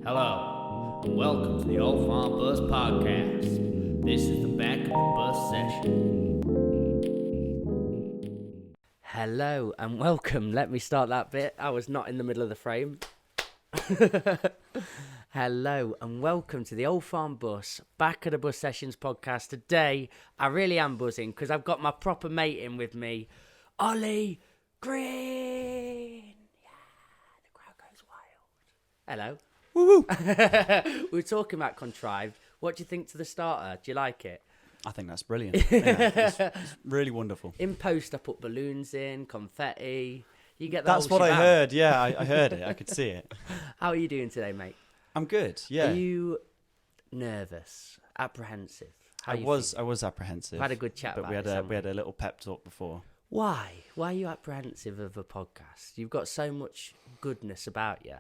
Hello, and welcome to the Old Farm Bus Podcast. This is the back of the bus session. Hello, and welcome. Let me start that bit. I was not in the middle of the frame. Hello, and welcome to the Old Farm Bus, Back of the Bus Sessions podcast. Today, I really am buzzing because I've got my proper mate in with me, Ollie Green. Yeah, the crowd goes wild. Hello. Woo-woo. We were talking about contrived. What do you think to the starter? Do you like it? I think that's brilliant. Yeah, it's really wonderful. In post, I put balloons in, confetti. You get That's whole what shebang. I heard. Yeah, I heard it. I could see it. How are you doing today, mate? I'm good. Yeah. Are you nervous, apprehensive? I was apprehensive. We've had a good chat but about we had this, we had a little pep talk before. Why? Why are you apprehensive of a podcast? You've got so much goodness about you.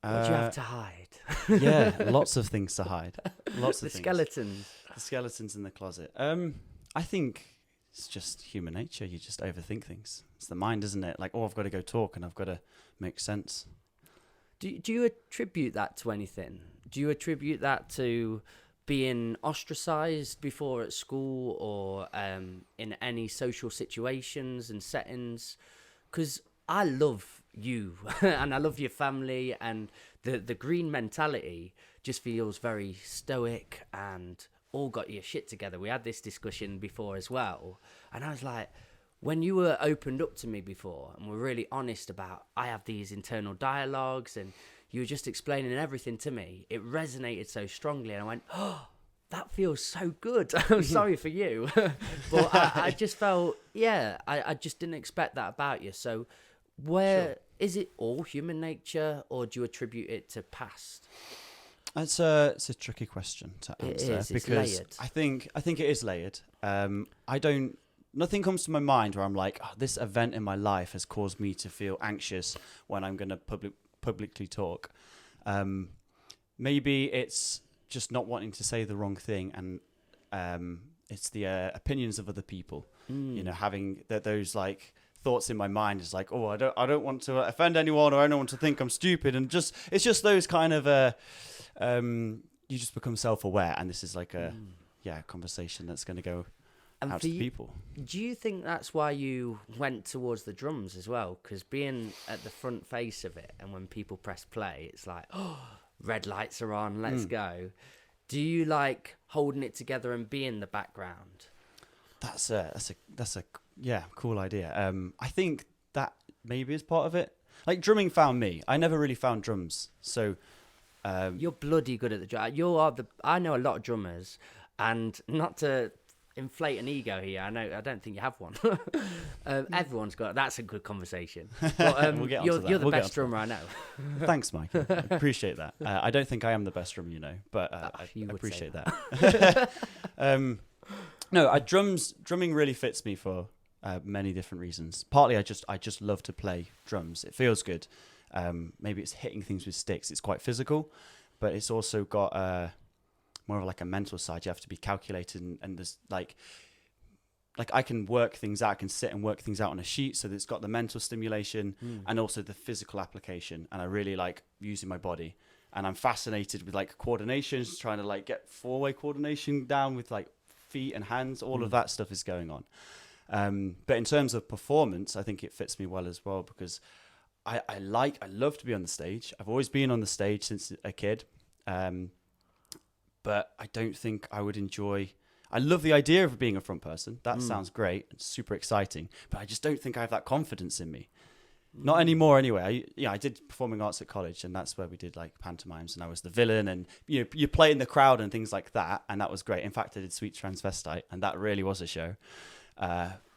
What do you have to hide? Yeah, lots of things to hide. Lots of The things. skeletons. The skeletons in the closet. I think it's just human nature. You just overthink things. It's the mind, isn't it? Like, oh, I've got to go talk and I've got to make sense. Do you attribute that to anything? Do you attribute that to being ostracized before at school or in any social situations and settings? Because I love you and I love your family, and the green mentality just feels very stoic and all got your shit together. We had this discussion before as well, and I was like, when you were opened up to me before and were really honest about, I have these internal dialogues, and you were just explaining everything to me, it resonated so strongly, and I went, oh, that feels so good. I'm sorry for you. But I just felt, I just didn't expect that about you. So is it all human nature, or do you attribute it to past? It's a tricky question to answer. It is. It's because layered. I think it is layered. Nothing comes to my mind where I'm like, oh, this event in my life has caused me to feel anxious when I'm going to publicly talk. Maybe it's just not wanting to say the wrong thing, and it's the opinions of other people. You know, having those like thoughts in my mind is like, oh, I don't want to offend anyone, or I don't want to think I'm stupid, and it's just those kind of you just become self-aware, and this is like a conversation that's going to go out to people. Do you think that's why you went towards the drums as well? Because being at the front face of it, and when people press play, it's like, oh, red lights are on, let's go. Do you like holding it together and be in the background? That's a cool idea. I think that maybe is part of it. Like, drumming found me. I never really found drums. So you're bloody good at the drum. I know a lot of drummers, and not to inflate an ego here, I don't think you have one. Everyone's got. That's a good conversation. But, we'll get you're the We'll best drummer I know. Thanks, Mike. I appreciate that. I don't think I am the best drummer, but I appreciate that. No, drumming really fits me for many different reasons. Partly, I just love to play drums. It feels good. Maybe it's hitting things with sticks. It's quite physical, but it's also got more of like a mental side. You have to be calculated, and there's like I can work things out. I can sit and work things out on a sheet, so that it's got the mental stimulation and also the physical application. And I really like using my body, and I'm fascinated with like coordinations, trying to like get four-way coordination down with like feet and hands. All of that stuff is going on. But in terms of performance, I think it fits me well as well, because I love to be on the stage. I've always been on the stage since a kid. But I don't think I would enjoy. I love the idea of being a front person. That sounds great. It's super exciting. But I just don't think I have that confidence in me. Not anymore, anyway. I did performing arts at college, and that's where we did like pantomimes, and I was the villain, and you play in the crowd and things like that, and that was great. In fact, I did Sweet Transvestite, and that really was a show.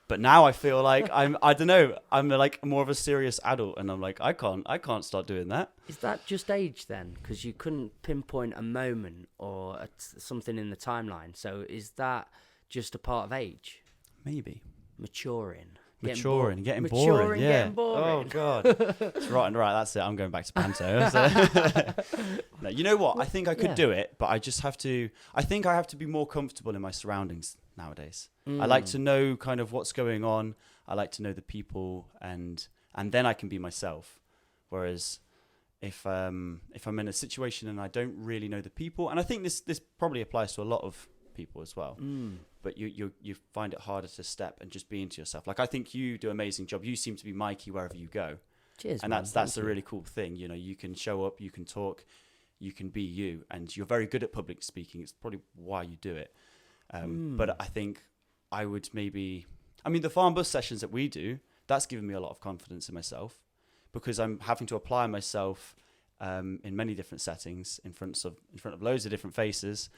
But now I feel like I'm like more of a serious adult, and I'm like, I can't start doing that. Is that just age then? Because you couldn't pinpoint a moment or something in the timeline. So is that just a part of age? Maybe. Maturing. Getting boring. Yeah. Getting boring. Oh God. It's right. That's it. I'm going back to panto. So. No, you know what? I think I could do it, but I think I have to be more comfortable in my surroundings nowadays. I like to know kind of what's going on. I like to know the people, and then I can be myself. Whereas if I'm in a situation and I don't really know the people, and I think this probably applies to a lot of people as well. But you find it harder to step and just be into yourself. Like I think you do an amazing job. You seem to be Mikey wherever you go. Cheers, and man. that's a really cool thing. You know, you can show up, you can talk, you can be you, and you're very good at public speaking. It's probably why you do it. But I think I would maybe, I mean, the farm bus sessions that we do, that's given me a lot of confidence in myself, because I'm having to apply myself in many different settings in front of loads of different faces,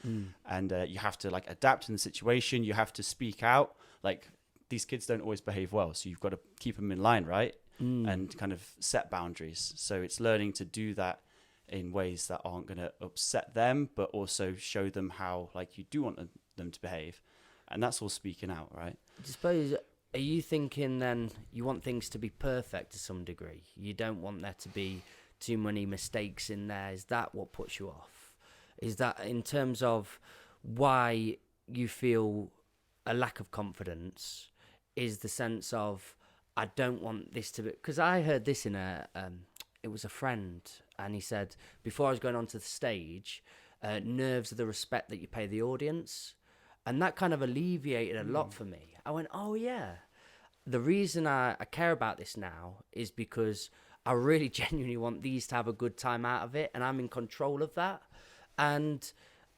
and you have to like adapt in the situation. You have to speak out. Like these kids don't always behave well, so you've got to keep them in line, right? And kind of set boundaries. So it's learning to do that in ways that aren't going to upset them, but also show them how like you do want them to behave, and that's all speaking out, right? I suppose. Are you thinking then you want things to be perfect to some degree? You don't want there to be too many mistakes in there? Is that what puts you off? Is that in terms of why you feel a lack of confidence? Is the sense of I don't want this to be, because I heard this in it was a friend, and he said before I was going onto the stage, nerves are the respect that you pay the audience. And that kind of alleviated a lot for me. I went, oh yeah, the reason I care about this now is because I really genuinely want these to have a good time out of it, and I'm in control of that. And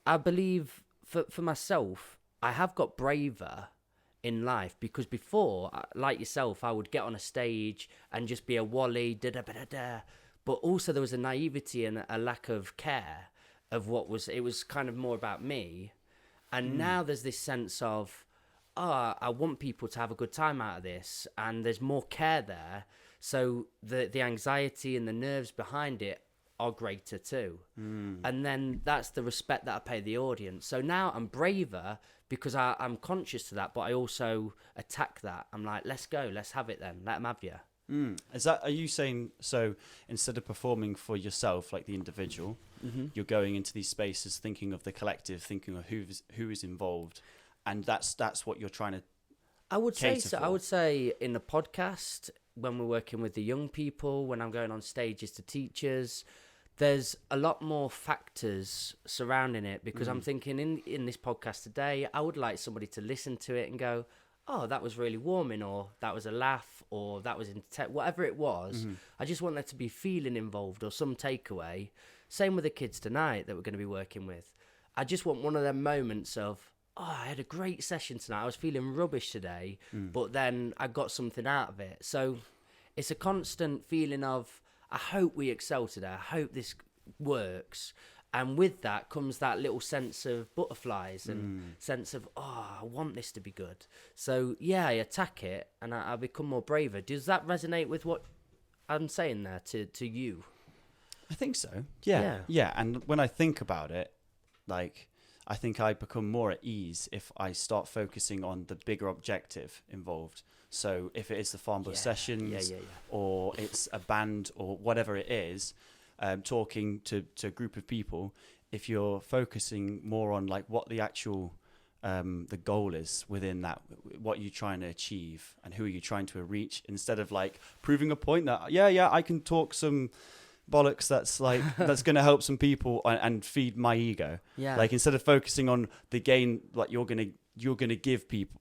I believe for myself, I have got braver in life, because before, like yourself, I would get on a stage and just be a wally, da-da-da-da-da. But also there was a naivety and a lack of care of it was kind of more about me. And now there's this sense of, I want people to have a good time out of this, and there's more care there. So the anxiety and the nerves behind it are greater too. And then that's the respect that I pay the audience. So now I'm braver because I'm conscious of that, but I also attack that. I'm like, let's go, let's have it then, let them have you. Are you saying, so instead of performing for yourself, like the individual, you're going into these spaces thinking of the collective, thinking of who is involved, and that's what you're trying to I would say cater so. for? I would say in the podcast, when we're working with the young people, when I'm going on stages to teachers, there's a lot more factors surrounding it, because I'm thinking in this podcast today, I would like somebody to listen to it and go, oh, that was really warming, or that was a laugh, or that was whatever it was. I just want there to be feeling involved or some takeaway. Same with the kids tonight that we're going to be working with. I just want one of them moments of, oh, I had a great session tonight. I was feeling rubbish today, but then I got something out of it. So it's a constant feeling of, I hope we excel today. I hope this works. And with that comes that little sense of butterflies and sense of, I want this to be good. So, yeah, I attack it and I become more braver. Does that resonate with what I'm saying there to you? I think so. Yeah. And when I think about it, like, I think I become more at ease if I start focusing on the bigger objective involved. So if it is the farm bus sessions or it's a band or whatever it is, talking to a group of people, if you're focusing more on like what the actual the goal is within that, what you're trying to achieve and who are you trying to reach, instead of like proving a point that I can talk some bollocks that's like that's going to help some people and feed my ego. Like instead of focusing on the gain, like you're going to give people,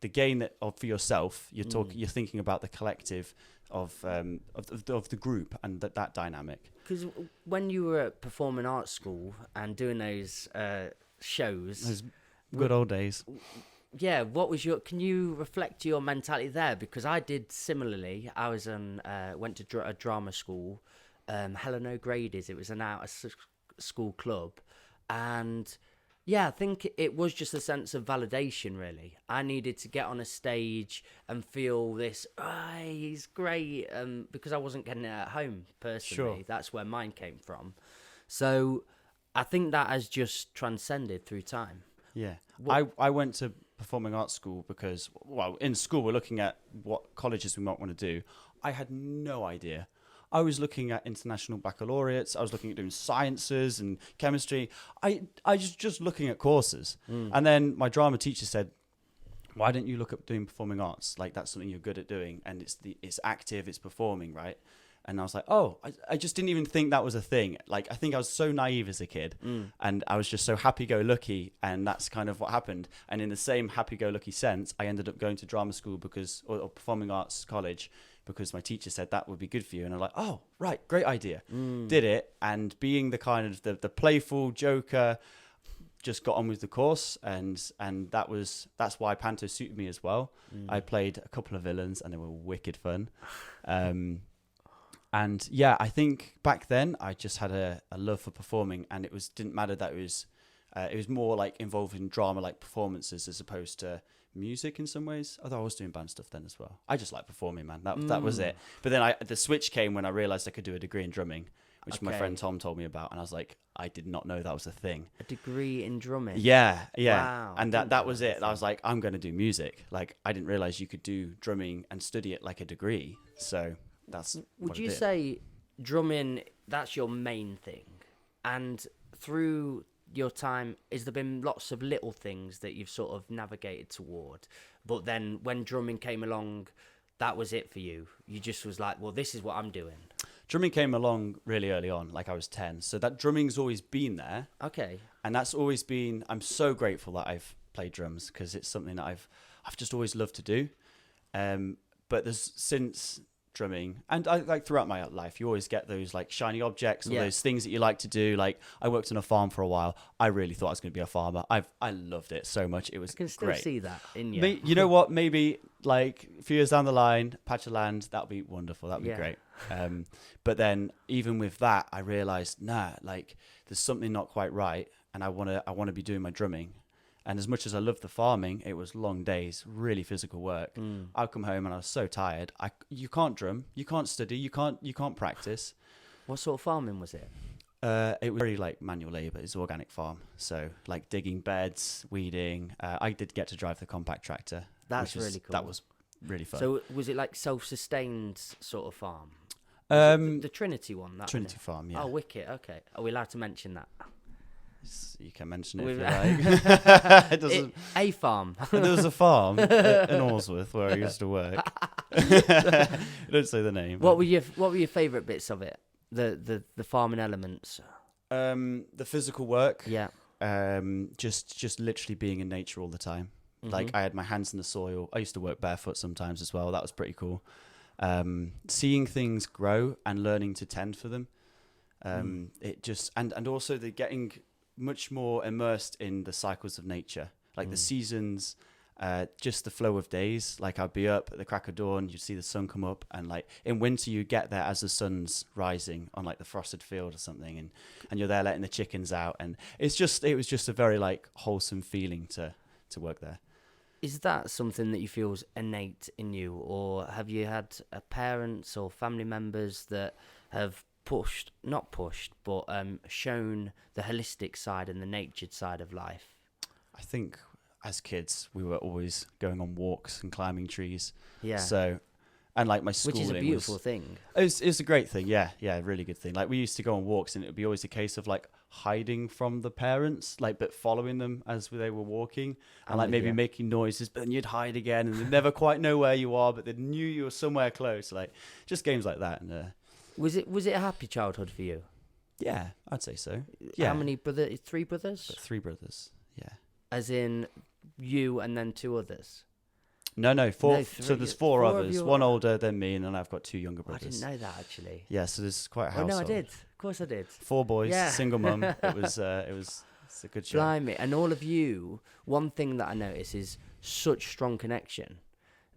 the gain that for yourself, you're thinking about the collective of the group and that dynamic. Because when you were at performing arts school and doing those shows, those good old days, what was can you reflect your mentality there? Because I did similarly. I was went to a drama school, Helen O'Grady's. It was an out school club, and I think it was just a sense of validation, really. I needed to get on a stage and feel this, he's great, because I wasn't getting it at home, personally. Sure. That's where mine came from. So I think that has just transcended through time. Yeah. I went to performing arts school because, in school we're looking at what colleges we might want to do. I had no idea. I was looking at international baccalaureates. I was looking at doing sciences and chemistry. I was just looking at courses. And then my drama teacher said, why don't you look up doing performing arts? Like, that's something you're good at doing. And it's active, it's performing, right? And I was like, oh, I just didn't even think that was a thing. Like, I think I was so naive as a kid, and I was just so happy-go-lucky, and that's kind of what happened. And in the same happy-go-lucky sense, I ended up going to drama school or performing arts college because my teacher said that would be good for you. And I'm like, oh, right, great idea. Did it, and being the kind of the playful joker, just got on with the course, and that's why Panto suited me as well. I played a couple of villains, and they were wicked fun. And yeah, I think back then I just had a love for performing, and didn't matter that it was more like involved in drama, like performances, as opposed to music in some ways. Although I was doing band stuff then as well. I just like performing, man. That was it. But then the switch came when I realized I could do a degree in drumming, which my friend Tom told me about, and I was like, I did not know that was a thing. A degree in drumming? Yeah. Wow. And that was it. I was like, I'm going to do music. Like, I didn't realize you could do drumming and study it like a degree. So that's Would you say drumming, that's your main thing? And through your time, has there been lots of little things that you've sort of navigated toward? But then when drumming came along, that was it for you? You just was like, well, this is what I'm doing. Drumming came along really early on, like I was 10. So that drumming's always been there. Okay. And that's always been, I'm so grateful that I've played drums, because it's something that I've just always loved to do. But there's since drumming, and I like throughout my life, you always get those like shiny objects or those things that you like to do. Like, I worked on a farm for a while. I really thought I was going to be a farmer. I loved it so much. It was I can still great. see that in you. You know what? Maybe like a few years down the line, patch of land, that'd be wonderful. That'd be great. But then even with that, I realized, like there's something not quite right, and I want to be doing my drumming. And as much as I loved the farming, it was long days, really physical work. I'd come home and I was so tired. You can't drum, you can't study, you can't practice. What sort of farming was it? It was very like manual labor. It's an organic farm, so like digging beds, weeding. I did get to drive the compact tractor. That's really cool. That was really fun. So was it like self-sustained sort of farm? The Trinity one? Trinity farm, yeah. Oh, wicked. Okay. Are we allowed to mention that? You can mention it if you like. A farm. There was a farm in Orsworth where I used to work. Don't say the name. What were your favourite bits of it? The farming elements. The physical work. Yeah. Just literally being in nature all the time. Like, I had my hands in the soil. I used to work barefoot sometimes as well. That was pretty cool. Seeing things grow and learning to tend for them. It just and also the getting much more immersed in the cycles of nature, like the seasons, just the flow of days. Like, I'd be up at the crack of dawn, you'd see the sun come up, and like in winter you get there as the sun's rising on like the frosted field or something, and you're there letting the chickens out, and it was just a very like wholesome feeling to work there. Is that something that you feel is innate in you, or have you had parents or family members that have not pushed, but shown the holistic side and the natured side of life? I think as kids, we were always going on walks and climbing trees. Yeah. So, and like my schooling, which is a beautiful thing. It's a great thing. Yeah, really good thing. Like, we used to go on walks, and it would be always a case of like hiding from the parents, like, but following them as they were walking, and like maybe making noises, but then you'd hide again, and they'd never quite know where you are, but they knew you were somewhere close. Like, just games like that. And was it a happy childhood for you? Yeah, I'd say so. Yeah. How many brothers? 3 brothers? 3 brothers. Yeah. As in you and then 2 others? No, 4. So there's 4 others. One are... older than me, and then I've got 2 younger brothers. I didn't know that, actually. Yeah, so there's quite a household. Oh, no, I did. Of course I did. 4 boys, single mum. It's a good show. Blimey. And all of you, one thing that I notice is such strong connection.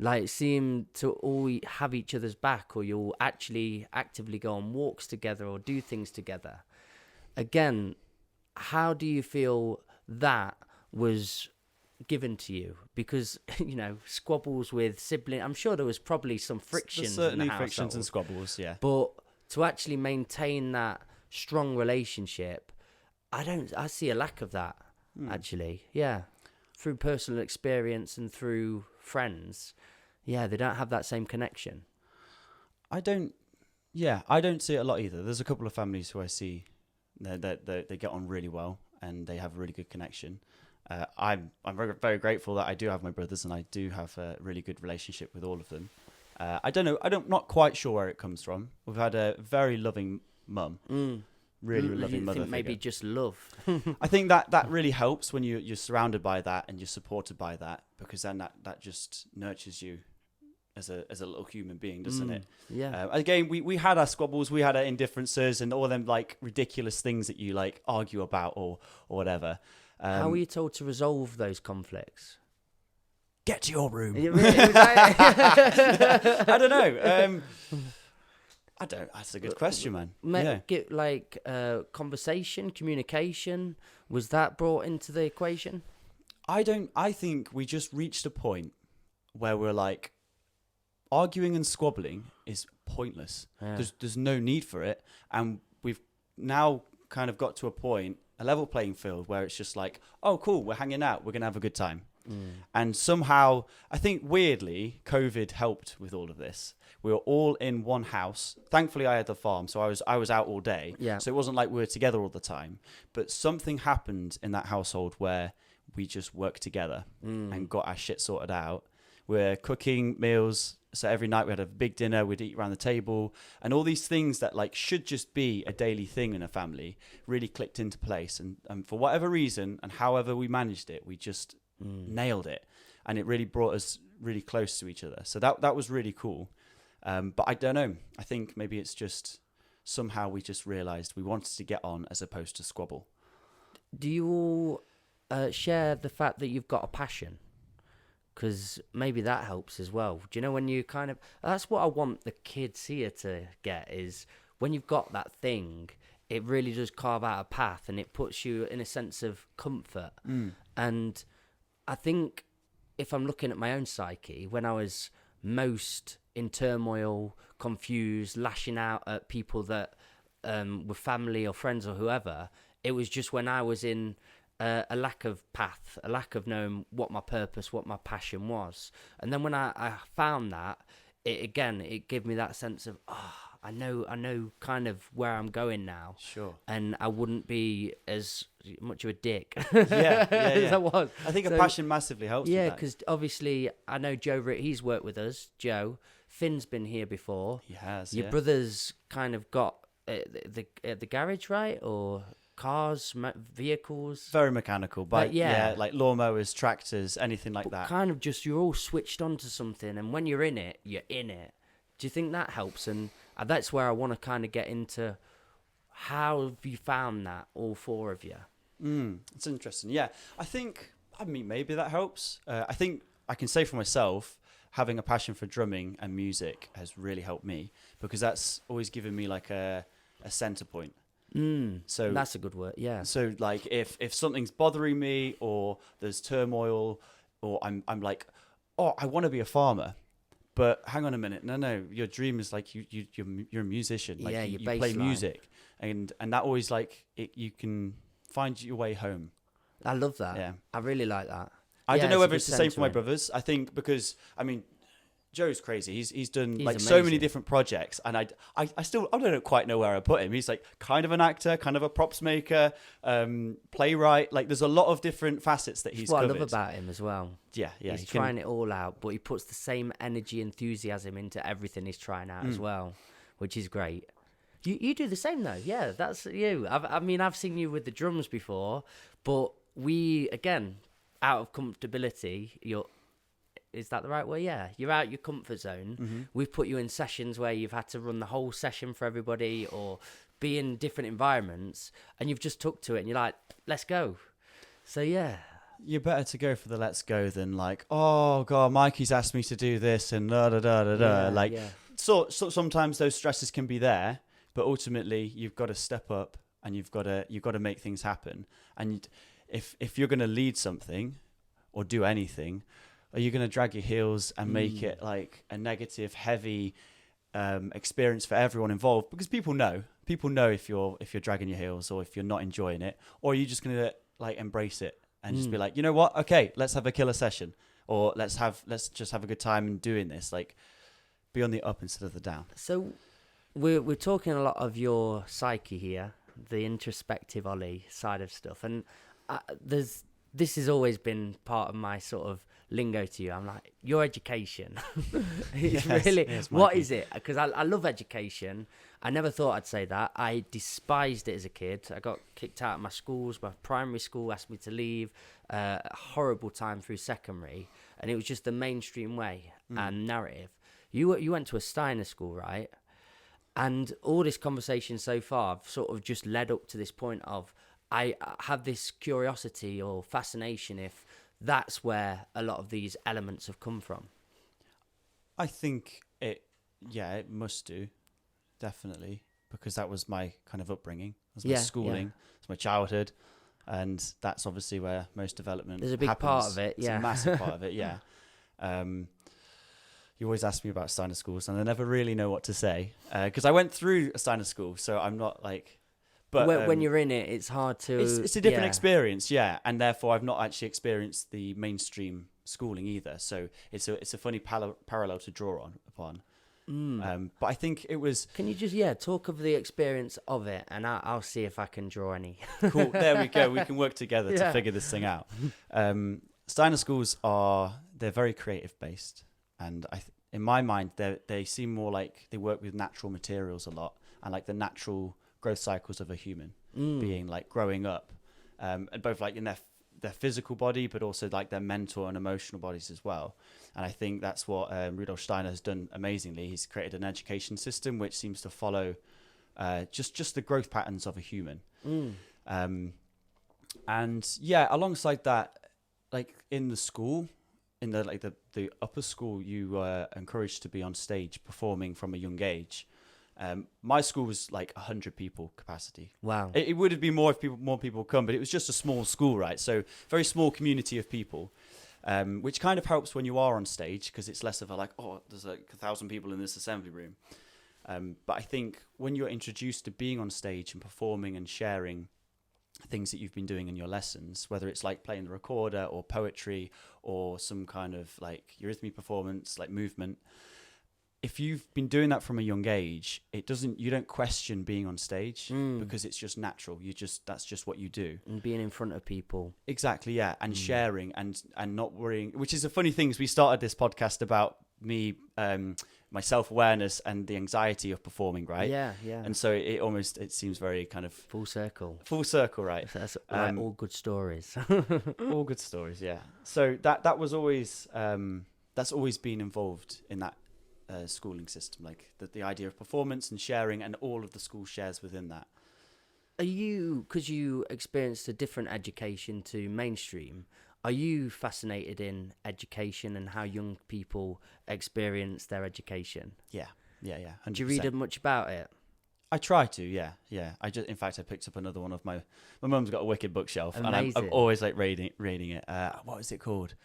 Like, seem to all have each other's back, or you'll actually actively go on walks together or do things together. Again, how do you feel that was given to you? Because, squabbles with siblings, I'm sure there was probably some frictions. There's certainly in the frictions and squabbles, yeah. But to actually maintain that strong relationship, I see a lack of that, actually. Yeah. Through personal experience and through friends, they don't have that same connection. I don't see it a lot either. There's a couple of families who I see that they get on really well and they have a really good connection. I'm very, very grateful that I do have my brothers, and I do have a really good relationship with all of them. I don't know. Not quite sure where it comes from. We've had a very loving mum. Really loving mother figure. Maybe just love. I think that really helps when you're surrounded by that and you're supported by that, because then that just nurtures you as a little human being, doesn't it? Yeah. Again, we had our squabbles, we had our indifferences, and all them like ridiculous things that you like argue about or whatever. How were you told to resolve those conflicts? Get to your room. I don't know. That's a good question, man. Get like conversation, communication. Was that brought into the equation? I think we just reached a point where we're like, arguing and squabbling is pointless. Yeah. There's no need for it, and we've now kind of got to a level playing field where it's just like, oh, cool, we're hanging out, we're gonna have a good time. And somehow, I think weirdly, COVID helped with all of this. We were all in one house. Thankfully, I had the farm, so I was out all day. Yeah. So it wasn't like we were together all the time. But something happened in that household where we just worked together and got our shit sorted out. We're cooking meals. So every night we had a big dinner. We'd eat around the table, and all these things that like should just be a daily thing in a family really clicked into place. And for whatever reason, and however we managed it, we just nailed it, and it really brought us really close to each other. So that was really cool. But I don't know. I think maybe it's just somehow we just realised we wanted to get on as opposed to squabble. Do you all share the fact that you've got a passion? Because maybe that helps as well. Do you know when you kind of... That's what I want the kids here to get, is when you've got that thing, it really does carve out a path, and it puts you in a sense of comfort. And I think if I'm looking at my own psyche, when I was most in turmoil, confused, lashing out at people that were family or friends or whoever, it was just when I was in a lack of path, a lack of knowing what my purpose, what my passion was. And then when I found that, it gave me that sense of, I know kind of where I'm going now. Sure. And I wouldn't be as much of a dick as I was. I think a passion massively helps. Yeah, because obviously I know Joe, he's worked with us, Joe. Finn's been here before. He has, Your brother's kind of got the garage, right? Or cars, vehicles? Very mechanical, but yeah, like lawnmowers, tractors, anything like that. Kind of just, you're all switched onto something, and when you're in it, you're in it. Do you think that helps? And that's where I want to kind of get into. How have you found that, all four of you? It's interesting. Yeah, I mean, maybe that helps. I think I can say for myself, having a passion for drumming and music has really helped me, because that's always given me like a center point. So that's a good word. Yeah. So like if something's bothering me, or there's turmoil, or I'm like, oh, I want to be a farmer. But hang on a minute, no, your dream is like you're a musician, like you play music, and that always like you can find your way home. I love that. Yeah, I really like that. I don't know whether it's the same for my brothers. I think because Joe's crazy. He's done like amazing. So many different projects, and I don't quite know where I put him. He's like kind of an actor, kind of a props maker, playwright. Like there's a lot of different facets that he's covered. What I love about him as well. Yeah. He's trying it all out, but he puts the same energy, enthusiasm into everything he's trying out as well, which is great. You do the same though. Yeah, that's you. I've seen you with the drums before, but we again out of comfortability. Is that the right way? Yeah. You're out your comfort zone. We've put you in sessions where you've had to run the whole session for everybody or be in different environments, and you've just took to it and you're like, let's go. So, yeah. You're better to go for the let's go than like, oh, God, Mikey's asked me to do this and da-da-da-da-da. So sometimes those stresses can be there, but ultimately you've got to step up and you've got to make things happen. And if you're going to lead something or do anything, are you going to drag your heels and make it like a negative, heavy experience for everyone involved? Because people know if you're dragging your heels or if you're not enjoying it, or are you just going to like embrace it and just be like, you know what? Okay, let's have a killer session, or let's just have a good time in doing this. Like, be on the up instead of the down. So we're talking a lot of your psyche here, the introspective Ollie side of stuff, and there's this has always been part of my sort of lingo to you. I'm like, your education. It's really, yes, what is it? Because I love education. I never thought I'd say that. I despised it as a kid. I got kicked out of my schools. My primary school asked me to leave. A horrible time through secondary. And it was just the mainstream way and narrative. You went to a Steiner school, right? And all this conversation so far I've sort of just led up to this point of I have this curiosity or fascination if that's where a lot of these elements have come from. I think it must do, definitely, because that was my kind of upbringing. It was my schooling, it's my childhood, and that's obviously where most development There's a big happens. part of it, It's a massive part of it, yeah. You always ask me about Steiner schools, and I never really know what to say, because I went through a Steiner school, so I'm not like... But when you're in it, it's hard to... It's a different experience, yeah, and therefore I've not actually experienced the mainstream schooling either. So it's a funny parallel to draw upon. But I think it was... Can you just talk of the experience of it, and I'll see if I can draw any. Cool. There we go. We can work together to figure this thing out. Steiner schools they're very creative based, and in my mind they seem more like they work with natural materials a lot, and like the natural growth cycles of a human being, like growing up, and both like in their physical body, but also like their mental and emotional bodies as well. And I think that's what Rudolf Steiner has done amazingly. He's created an education system which seems to follow just the growth patterns of a human. And alongside that, like in the school, in the upper school, you were encouraged to be on stage performing from a young age. My school was like 100 people capacity. Wow. It would have been more if more people come, but it was just a small school, right? So very small community of people, which kind of helps when you are on stage, because it's less of a like, oh, there's like 1,000 people in this assembly room. But I think when you're introduced to being on stage and performing and sharing things that you've been doing in your lessons, whether it's like playing the recorder or poetry or some kind of like eurythmy performance, like movement, if you've been doing that from a young age, you don't question being on stage because it's just natural. That's just what you do. And being in front of people. Exactly, yeah. And sharing and not worrying, which is a funny thing, is we started this podcast about me, my self-awareness and the anxiety of performing, right? Yeah, yeah. And so it seems very kind of... Full circle. Full circle, right? That's like all good stories. All good stories, yeah. So that was always, that's always been involved in that schooling system, like the idea of performance and sharing, and all of the school shares within that. Because you experienced a different education to mainstream, are you fascinated in education and how young people experience their education? Yeah. 100%. Do you read much about it? I try to, yeah. In fact, I picked up another one of my mum's got a wicked bookshelf. Amazing. And I'm always like reading it. What is it called?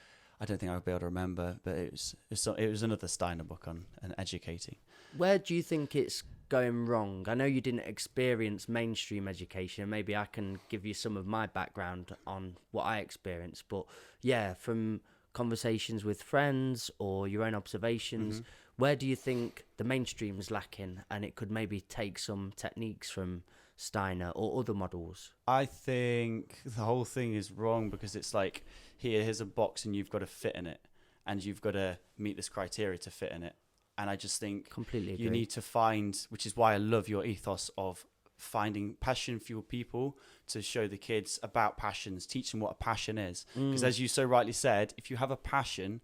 I don't think I would be able to remember, but it was another Steiner book on educating. Where do you think it's going wrong? I know you didn't experience mainstream education. Maybe I can give you some of my background on what I experienced. But yeah, from conversations with friends or your own observations, where do you think the mainstream is lacking, and it could maybe take some techniques from Steiner or other models? I think the whole thing is wrong, because it's like, here's a box and you've got to fit in it, and you've got to meet this criteria to fit in it. And I just think completely agree. You need to find, which is why I love your ethos of finding passion-fueled people to show the kids about passions, teach them what a passion is. Because as you so rightly said, if you have a passion,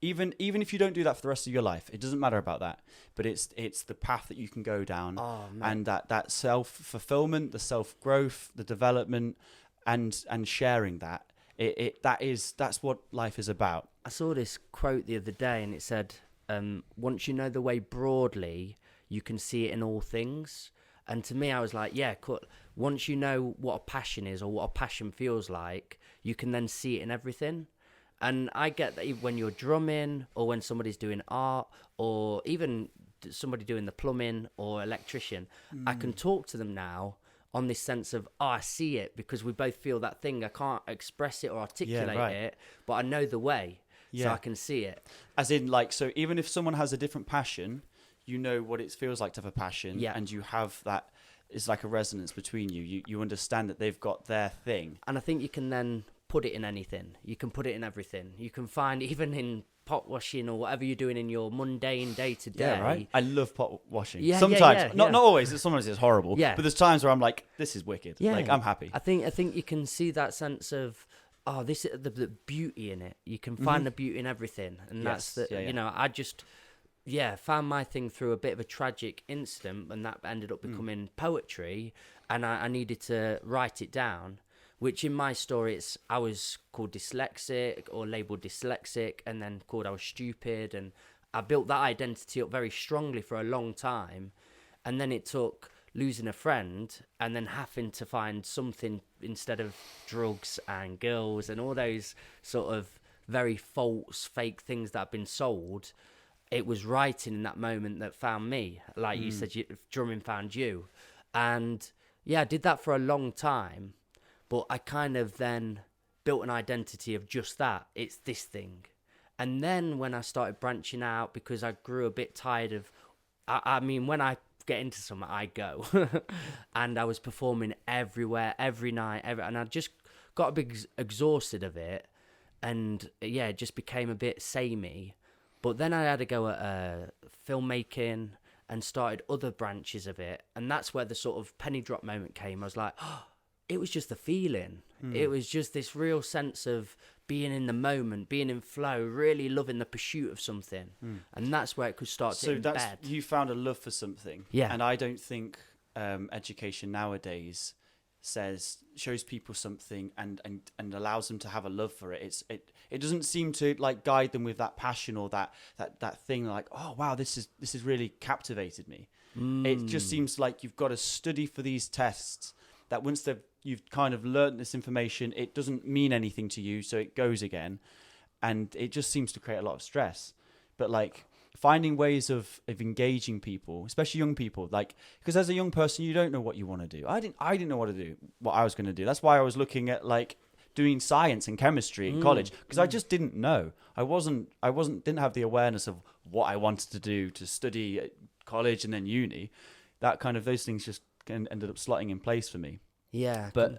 even if you don't do that for the rest of your life, it doesn't matter about that. But it's the path that you can go down, and that self-fulfillment, the self-growth, the development, and sharing that. That's what life is about. I saw this quote the other day, and it said, once you know the way broadly, you can see it in all things. And to me, I was like, yeah, cool. Once you know what a passion is, or what a passion feels like, you can then see it in everything. And I get that when you're drumming, or when somebody's doing art, or even somebody doing the plumbing or electrician, I can talk to them now on this sense of, I see it, because we both feel that thing. I can't express it or articulate it, but I know the way. So I can see it. As in, like, so even if someone has a different passion, you know what it feels like to have a passion, and you have that, it's like a resonance between you. You understand that they've got their thing. And I think you can then put it in anything. You can put it in everything. You can find even in pot washing or whatever you're doing in your mundane day to day. Yeah, right. I love pot washing. Yeah, sometimes, not always. Sometimes it's horrible. Yeah. But there's times where I'm like, this is wicked. Yeah. Like, I'm happy. I think you can see that sense of, oh, this is the beauty in it. You can find the beauty in everything, and that's the you know. I just found my thing through a bit of a tragic incident, and that ended up becoming poetry, and I needed to write it down. Which in my story, I was called dyslexic or labelled dyslexic, and then called I was stupid, and I built that identity up very strongly for a long time, and then it took losing a friend and then having to find something instead of drugs and girls and all those sort of very false, fake things that have been sold. It was writing in that moment that found me. Like you said, drumming found you. And yeah, I did that for a long time, but I kind of then built an identity of just that. It's this thing. And then when I started branching out, because I grew a bit tired of, I mean, when I get into something, I go. And I was performing everywhere, every night, and I just got a bit exhausted of it. And yeah, it just became a bit samey. But then I had to go at filmmaking and started other branches of it. And that's where the sort of penny drop moment came. I was like, oh, it was just the feeling. It was just this real sense of being in the moment, being in flow, really loving the pursuit of something. And that's where it could start to embed. You found a love for something. Yeah. And I don't think education nowadays shows people something and allows them to have a love for it. It doesn't seem to like guide them with that passion or that thing like, oh wow, this has really captivated me. It just seems like you've got to study for these tests, that once you've kind of learned this information, it doesn't mean anything to you, so it goes again, and it just seems to create a lot of stress. But like finding ways of engaging people, especially young people, like, because as a young person you don't know what you want to do. I didn't know what I was going to do. That's why I was looking at like doing science and chemistry in college, because I just didn't know. Didn't have the awareness of what I wanted to do, to study at college and then uni. That kind of, those things just ended up slotting in place for me. Yeah. But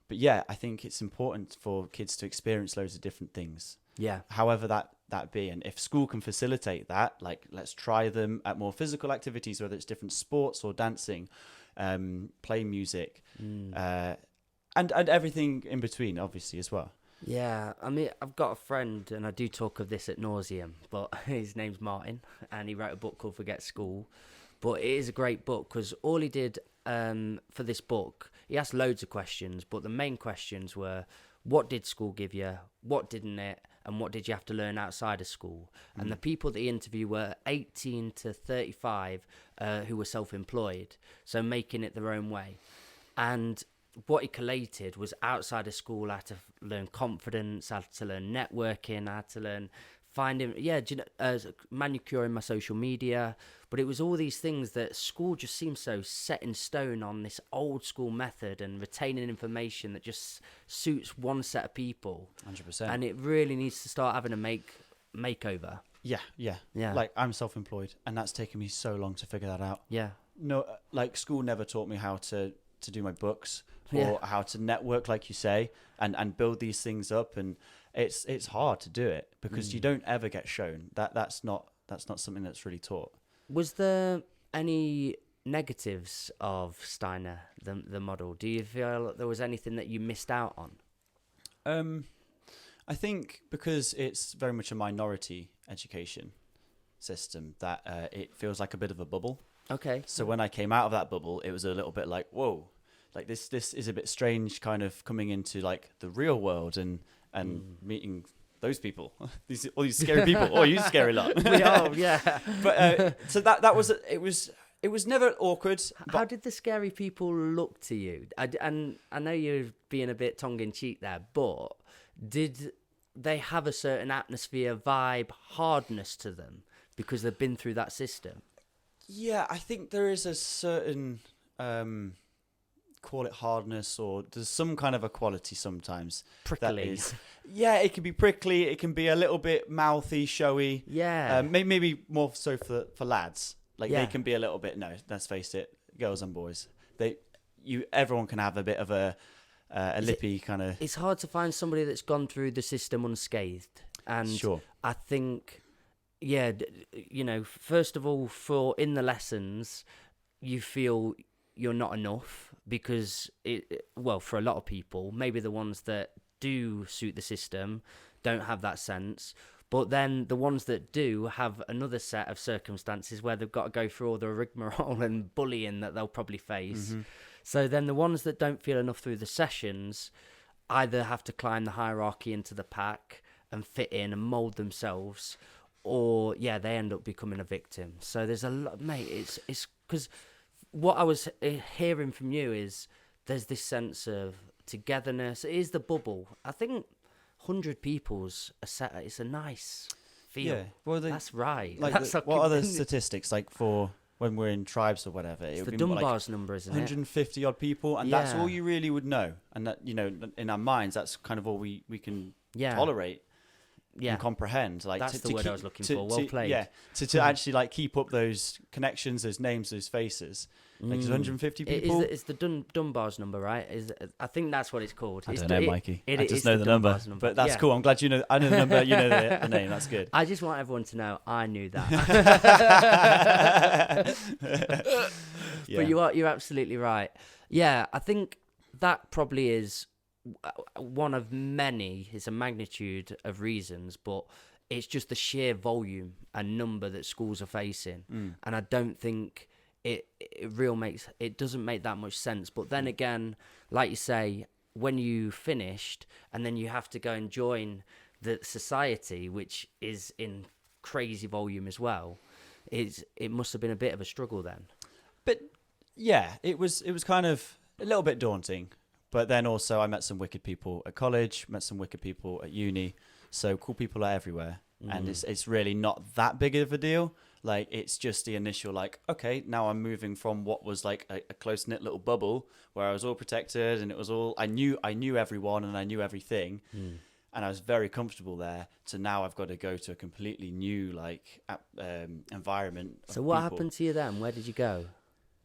yeah, I think it's important for kids to experience loads of different things. Yeah. However that be. And if school can facilitate that, like, let's try them at more physical activities, whether it's different sports or dancing, play music, and everything in between, obviously, as well. Yeah, I mean, I've got a friend, and I do talk of this at nauseum, but his name's Martin, and he wrote a book called Forget School. But it is a great book, because all he did for this book, he asked loads of questions, but the main questions were, what did school give you, what didn't it, and what did you have to learn outside of school? And the people that he interviewed were 18 to 35 who were self-employed, so making it their own way. And what he collated was outside of school, I had to learn confidence, I had to learn networking, I had to learn manicuring my social media. But it was all these things that school just seems so set in stone on this old school method and retaining information that just suits one set of people. 100%. And it really needs to start having a makeover. Yeah. Like, I'm self-employed, and that's taken me so long to figure that out. Yeah. No, like, school never taught me how to do my books or how to network, like you say, and build these things up. And it's hard to do it because you don't ever get shown that's not something that's really taught. Was there any negatives of Steiner, the model? Do you feel there was anything that you missed out on? I think because it's very much a minority education system, that it feels like a bit of a bubble. Okay. So when I came out of that bubble, it was a little bit like, whoa, like this is a bit strange, kind of coming into like the real world and meeting those people, all these scary people. Oh, you scary lot. We are, yeah. But so that was it was never awkward. How did the scary people look to you? And I know you're being a bit tongue in cheek there, but did they have a certain atmosphere, vibe, hardness to them because they've been through that system? Yeah, I think there is a certain call it hardness, or there's some kind of a quality sometimes. Prickly. Yeah, it can be prickly. It can be a little bit mouthy, showy. Yeah. Maybe more so for lads. Like they can be a little bit. No, let's face it, girls and boys. Everyone can have a bit of a a lippy kind of. It's hard to find somebody that's gone through the system unscathed, and Sure. I think, yeah, first of all, for in the lessons, you feel you're not enough because for a lot of people, maybe the ones that do suit the system don't have that sense. But then the ones that do have another set of circumstances where they've got to go through all the rigmarole and bullying that they'll probably face. Mm-hmm. So then the ones that don't feel enough through the sessions either have to climb the hierarchy into the pack and fit in and mould themselves, or, they end up becoming a victim. So there's a lot, mate, it's because what I was hearing from you is there's this sense of togetherness. It is the bubble. I think 100 people's a set. It's a nice feel. Yeah, well, that's right. Like what are the statistics like for when we're in tribes or whatever? It's the Dunbar's number, isn't 150 odd people, and that's all you really would know. And that, in our minds, that's kind of all we can tolerate. And comprehend. Like that's the word I was looking for. Well played. Yeah, to actually like keep up those connections, those names, those faces. Like 150 people. It's the Dunbar's number, right? I think that's what it's called. I don't know, Mikey. I just know the number. But that's cool. I'm glad you know. I know the number. You know the name. That's good. I just want everyone to know I knew that. But you're absolutely right. Yeah, I think that probably is one of many. It's a magnitude of reasons, but it's just the sheer volume and number that schools are facing, and I don't think it doesn't make that much sense. But then again, like you say, when you finished and then you have to go and join the society, which is in crazy volume as well, it must have been a bit of a struggle then. But yeah, it was kind of a little bit daunting. But then also I met some wicked people at college, met some wicked people at uni. So cool people are everywhere. And it's really not that big of a deal. Like, it's just the initial, like, okay, now I'm moving from what was like a close-knit little bubble where I was all protected and it was all, I knew everyone and I knew everything. And I was very comfortable there. So now I've got to go to a completely new, like, environment. So what happened to you then? Where did you go?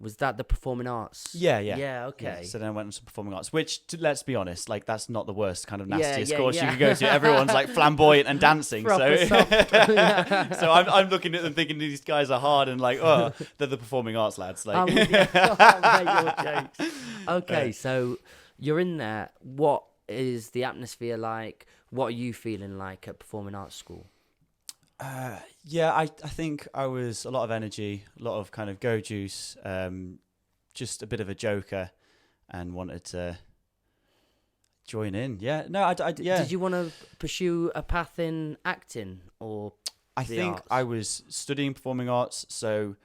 Was that the performing arts? Yeah. Yeah, okay. Yeah. So then I went into performing arts, which, let's be honest, like, that's not the worst kind of nastiest course you could go to. Everyone's like flamboyant and dancing. So I'm looking at them thinking these guys are hard and like, oh, they're the performing arts lads. Like, mate, your jokes. Okay, so you're in there. What is the atmosphere like? What are you feeling like at performing arts school? I think I was a lot of energy, a lot of kind of go juice, just a bit of a joker, and wanted to join in. Yeah, no, I Did you want to pursue a path in acting or? I think arts? I was studying performing arts, so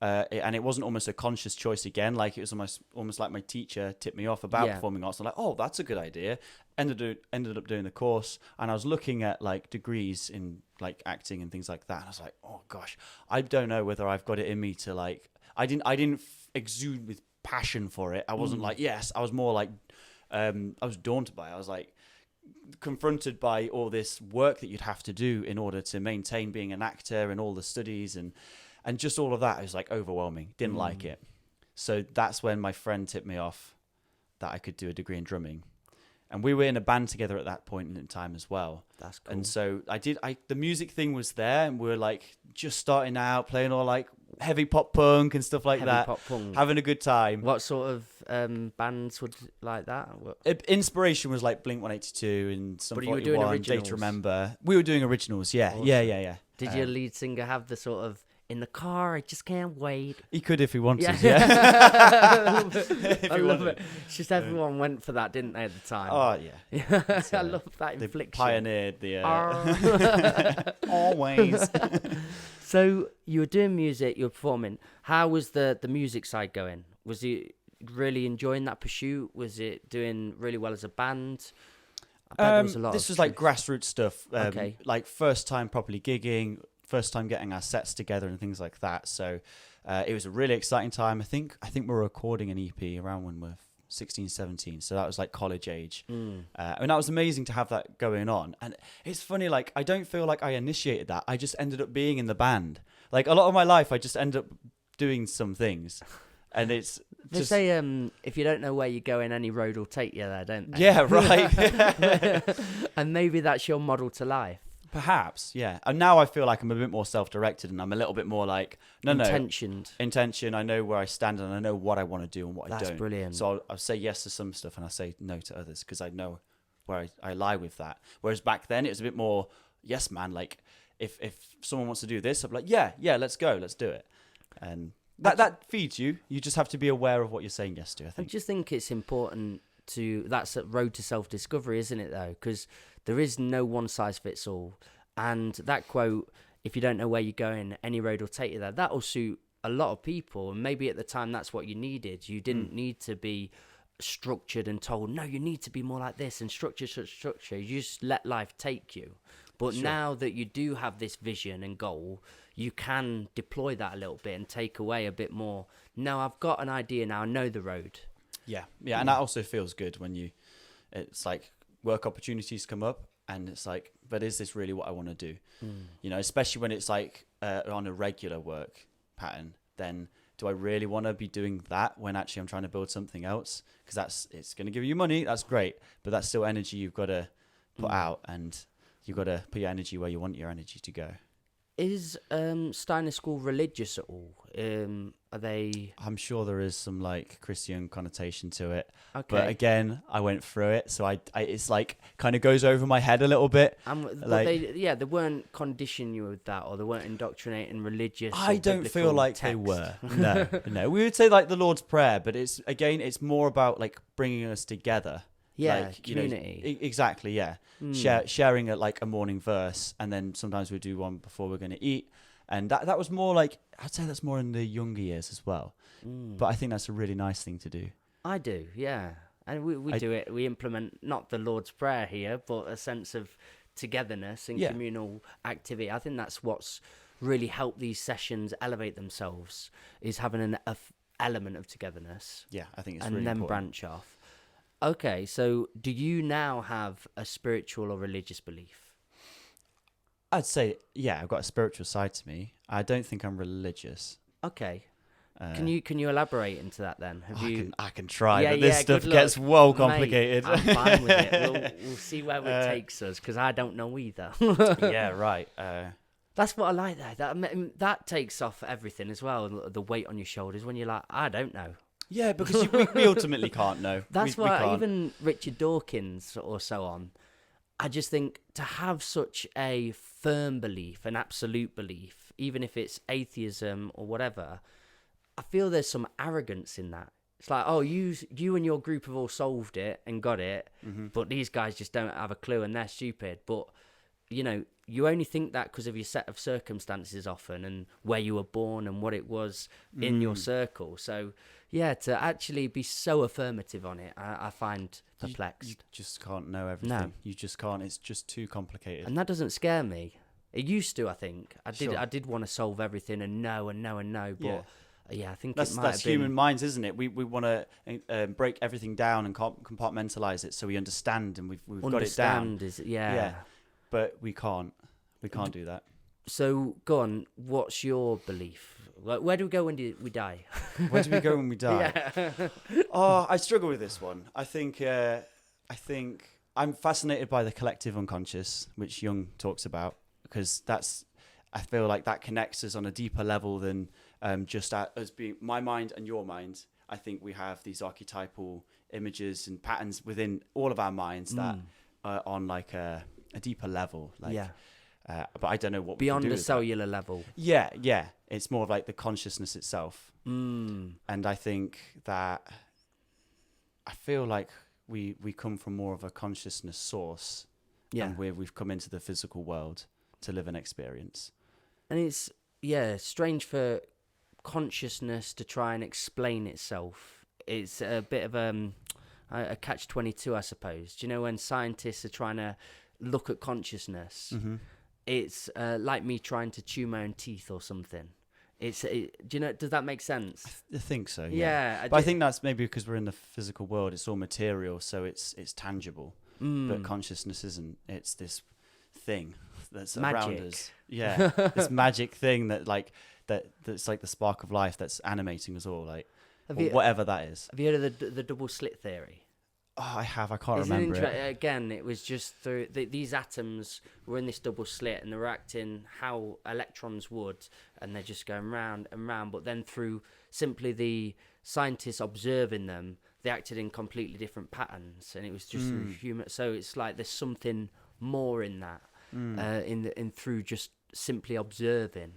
and it wasn't almost a conscious choice again. Like, it was almost like my teacher tipped me off about performing arts. I'm like, oh, that's a good idea. Ended up doing the course, and I was looking at like degrees in like acting and things like that. And I was like, oh gosh, I don't know whether I've got it in me to like. I didn't exude with passion for it. I wasn't like yes. I was more like I was daunted by it. I was like confronted by all this work that you'd have to do in order to maintain being an actor and all the studies and just all of that. It was like overwhelming. Didn't like it. So that's when my friend tipped me off that I could do a degree in drumming. And we were in a band together at that point in time as well. That's cool. And so the music thing was there, and we were like just starting out, playing all like heavy pop punk and stuff like that. Pop punk. Having a good time. What sort of bands would like that? Inspiration was like Blink-182 and some 41, you were doing originals? Day to Remember. We were doing originals, yeah. Awesome. Yeah. Did your lead singer have the sort of in the car, I just can't wait? He could if he wanted, I love it. It's just everyone went for that, didn't they, at the time? Oh, yeah. I love that infliction. They pioneered the... Always. So you were doing music, you were performing. How was the music side going? Was you really enjoying that pursuit? Was it doing really well as a band? I bet there was a lot this was like grassroots stuff. Like first time properly gigging, first time getting our sets together and things like that. So it was a really exciting time. I think we're recording an EP around when we're 16, 17. So that was like college age. And that was amazing to have that going on. And it's funny, like, I don't feel like I initiated that. I just ended up being in the band. Like, a lot of my life, I just end up doing some things. And it's They say if you don't know where you're going, any road will take you there, don't they? Yeah, right. And maybe that's your model to life. Perhaps, yeah. And now I feel like I'm a bit more self-directed, and I'm a little bit more like intention. I know where I stand, and I know what I want to do and what I don't. That's brilliant. So I'll say yes to some stuff, and I'll say no to others because I know where I lie with that. Whereas back then it was a bit more yes, man. Like if someone wants to do this, I'm like yeah, let's go, let's do it. And that feeds you. You just have to be aware of what you're saying yes to. I just think it's important that's a road to self-discovery, isn't it, though? Because there is no one size fits all. And that quote, if you don't know where you're going, any road will take you there, that'll suit a lot of people. And maybe at the time that's what you needed. You didn't need to be structured and told, no, you need to be more like this and structure. You just let life take you. But now that you do have this vision and goal, you can deploy that a little bit and take away a bit more. No, I've got an idea now. I know the road. Yeah. And that also feels good when it's like work opportunities come up and it's like, but is this really what I want to do? You know, especially when it's like on a regular work pattern, then do I really want to be doing that when actually I'm trying to build something else? Because it's going to give you money. That's great. But that's still energy you've got to put out, and you've got to put your energy where you want your energy to go. Is Steiner School religious at all? Are they? I'm sure there is some like Christian connotation to it. Okay. But again, I went through it, so I it's like kind of goes over my head a little bit. They weren't conditioning you with that, or they weren't indoctrinating religious. I don't feel like text. They were. No. We would say like the Lord's Prayer, but it's more about like bringing us together. Yeah, like, community. You know, exactly, yeah. Sharing a morning verse, and then sometimes we do one before we're going to eat. And that was more like, I'd say that's more in the younger years as well. But I think that's a really nice thing to do. I do, yeah. And we do it. We implement not the Lord's Prayer here, but a sense of togetherness and communal activity. I think that's what's really helped these sessions elevate themselves, is having an element of togetherness. Yeah, I think it's and really then important. branch off. Okay, so do you now have a spiritual or religious belief? I'd say, yeah, I've got a spiritual side to me. I don't think I'm religious. Okay. Can you elaborate into that then? I can try, but this stuff gets well complicated. Mate, I'm fine with it. We'll see where it takes us, because I don't know either. Yeah, right. That's what I like there. That takes off everything as well, the weight on your shoulders when you're like, I don't know. Yeah, because we ultimately can't know. That's why even Richard Dawkins or so on, I just think to have such a firm belief, an absolute belief, even if it's atheism or whatever, I feel there's some arrogance in that. It's like, oh, you and your group have all solved it and got it, but these guys just don't have a clue and they're stupid. But, you know, you only think that because of your set of circumstances often and where you were born and what it was in your circle. So, yeah, to actually be so affirmative on it, I find perplexed. You just can't know everything. No. You just can't. It's just too complicated. And that doesn't scare me. It used to, I think. I did want to solve everything and know and know and know, but... Yeah, I think that's human minds, isn't it? We want to break everything down and compartmentalize it so we understand and we've got it down. Yeah, but we can't do that. So go on. What's your belief? Where do we go when we die? Where do we go when we die? Oh, I struggle with this one. I think I'm fascinated by the collective unconscious, which Jung talks about, because I feel like that connects us on a deeper level than just as being my mind and your mind. I think we have these archetypal images and patterns within all of our minds that are on like a deeper level. But I don't know what beyond we can do the cellular level. Yeah. It's more of like the consciousness itself. And I think that I feel like we come from more of a consciousness source. Yeah. And we've come into the physical world to live an experience. And it's strange for consciousness to try and explain itself. It's a bit of a catch-22, I suppose. Do you know, when scientists are trying to look at consciousness, it's like me trying to chew my own teeth or something. Do you know? Does that make sense? I think so. Yeah. But I think that's maybe because we're in the physical world. It's all material, so it's tangible. But consciousness isn't. It's this thing that's around us. Yeah, this magic thing that's like the spark of life that's animating us all. whatever that is. Have you heard of the double slit theory? Oh, I have. I can't remember it. Again, it was just through these atoms were in this double slit and they were acting how electrons would, and they're just going round and round. But then through simply the scientists observing them, they acted in completely different patterns, and it was just through human. So it's like there's something more in that, in through just simply observing.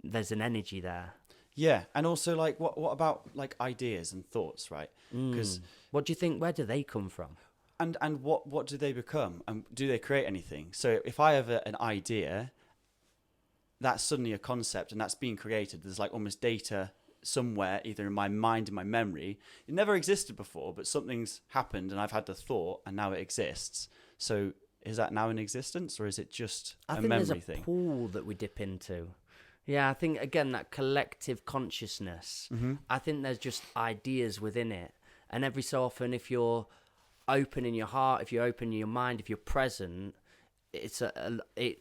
There's an energy there. Yeah, and also like what about like ideas and thoughts, right? Because what do you think? Where do they come from? And what do they become? And do they create anything? So if I have an idea, that's suddenly a concept, and that's being created. There's like almost data somewhere, either in my mind, in my memory. It never existed before, but something's happened, and I've had the thought, and now it exists. So is that now in existence, or is it just a memory thing? I think there's a pool that we dip into. Yeah, I think, again, that collective consciousness, I think there's just ideas within it. And every so often, if you're open in your heart, if you're open in your mind, if you're present, it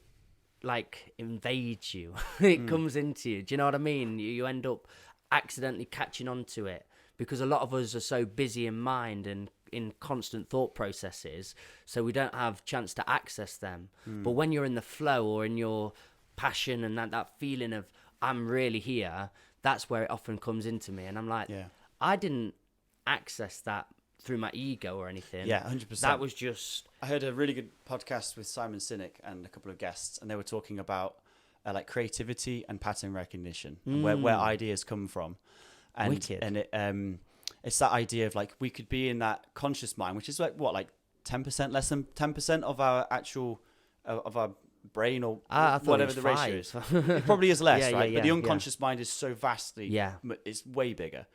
like invades you. It comes into you. Do you know what I mean? You end up accidentally catching on to it, because a lot of us are so busy in mind and in constant thought processes, so we don't have chance to access them. But when you're in the flow or in your passion and that feeling of I'm really here, that's where it often comes into me, and I'm like, I didn't access that through my ego or anything. 100%. That was just... I heard a really good podcast with Simon Sinek and a couple of guests, and they were talking about like creativity and pattern recognition, and where ideas come from. And Wicked. And it's that idea of like we could be in that conscious mind, which is like 10%, less than 10% of our actual of our brain, or whatever the ratio is. It probably is less, right? But the unconscious mind is so vastly, it's way bigger.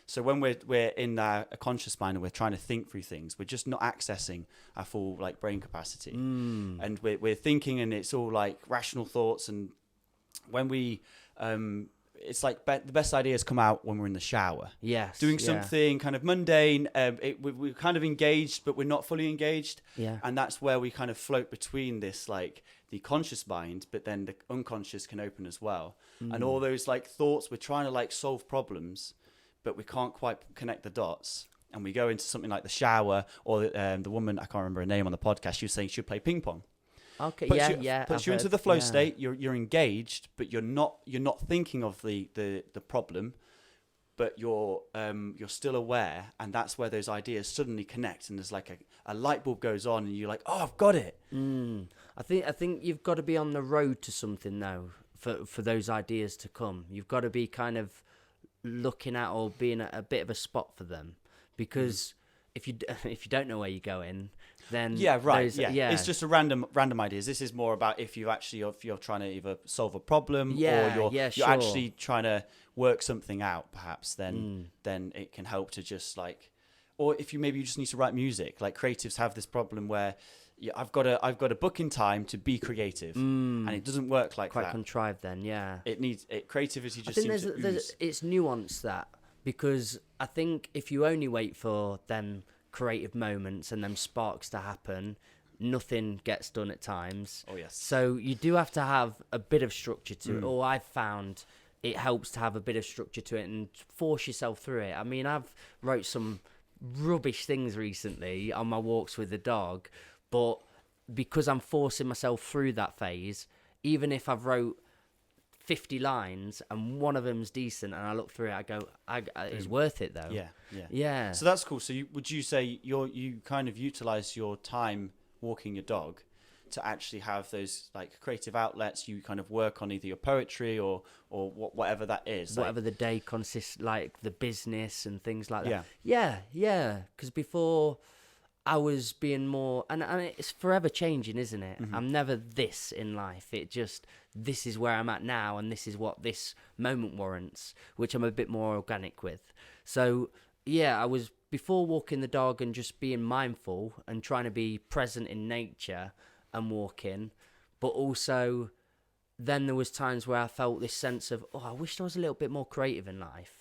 So when we're in a conscious mind and we're trying to think through things, we're just not accessing our full like brain capacity, and we're thinking, and it's all like rational thoughts. And when we it's like the best ideas come out when we're in the shower. Yes. Doing something kind of mundane. We're kind of engaged, but we're not fully engaged. Yeah. And that's where we kind of float between this, like the conscious mind, but then the unconscious can open as well. And all those like thoughts, we're trying to like solve problems, but we can't quite connect the dots. And we go into something like the shower, or the woman, I can't remember her name on the podcast, she was saying she'd play ping pong. Okay, puts you into the flow state. You're engaged, but you're not thinking of the problem, but you're still aware, and that's where those ideas suddenly connect, and there's like a light bulb goes on, and you're like, oh, I've got it. I think you've got to be on the road to something though for those ideas to come. You've got to be kind of looking at or being a bit of a spot for them, because if you don't know where you're going, then it's just a random ideas. This is more about if you're trying to either solve a problem, or you're actually trying to work something out, perhaps then it can help to just like, or if you just need to write music. Like creatives have this problem where I've got a booking time to be creative, and it doesn't work like quite that. Contrived then. Creativity just seems to ooze. It's nuanced, that, because I think if you only wait for them creative moments and them sparks to happen, nothing gets done at times. Oh yes. So you do have to have a bit of structure to it, or I've found it helps to have a bit of structure to it and force yourself through it. I mean, I've wrote some rubbish things recently on my walks with the dog, but because I'm forcing myself through that phase, even if I've wrote 50 lines and one of them's decent and I look through it, I go, it's worth it though. Yeah. So that's cool. So would you say you kind of utilize your time walking your dog to actually have those like creative outlets? You kind of work on either your poetry or whatever that is. Whatever the day consists, like the business and things like that. Yeah. Because before I was being more, and it's forever changing, isn't it? I'm never this in life. This is where I'm at now, and this is what this moment warrants, which I'm a bit more organic with. So I was before walking the dog and just being mindful and trying to be present in nature and walking, but also then there was times where I felt this sense of, I wished I was a little bit more creative in life.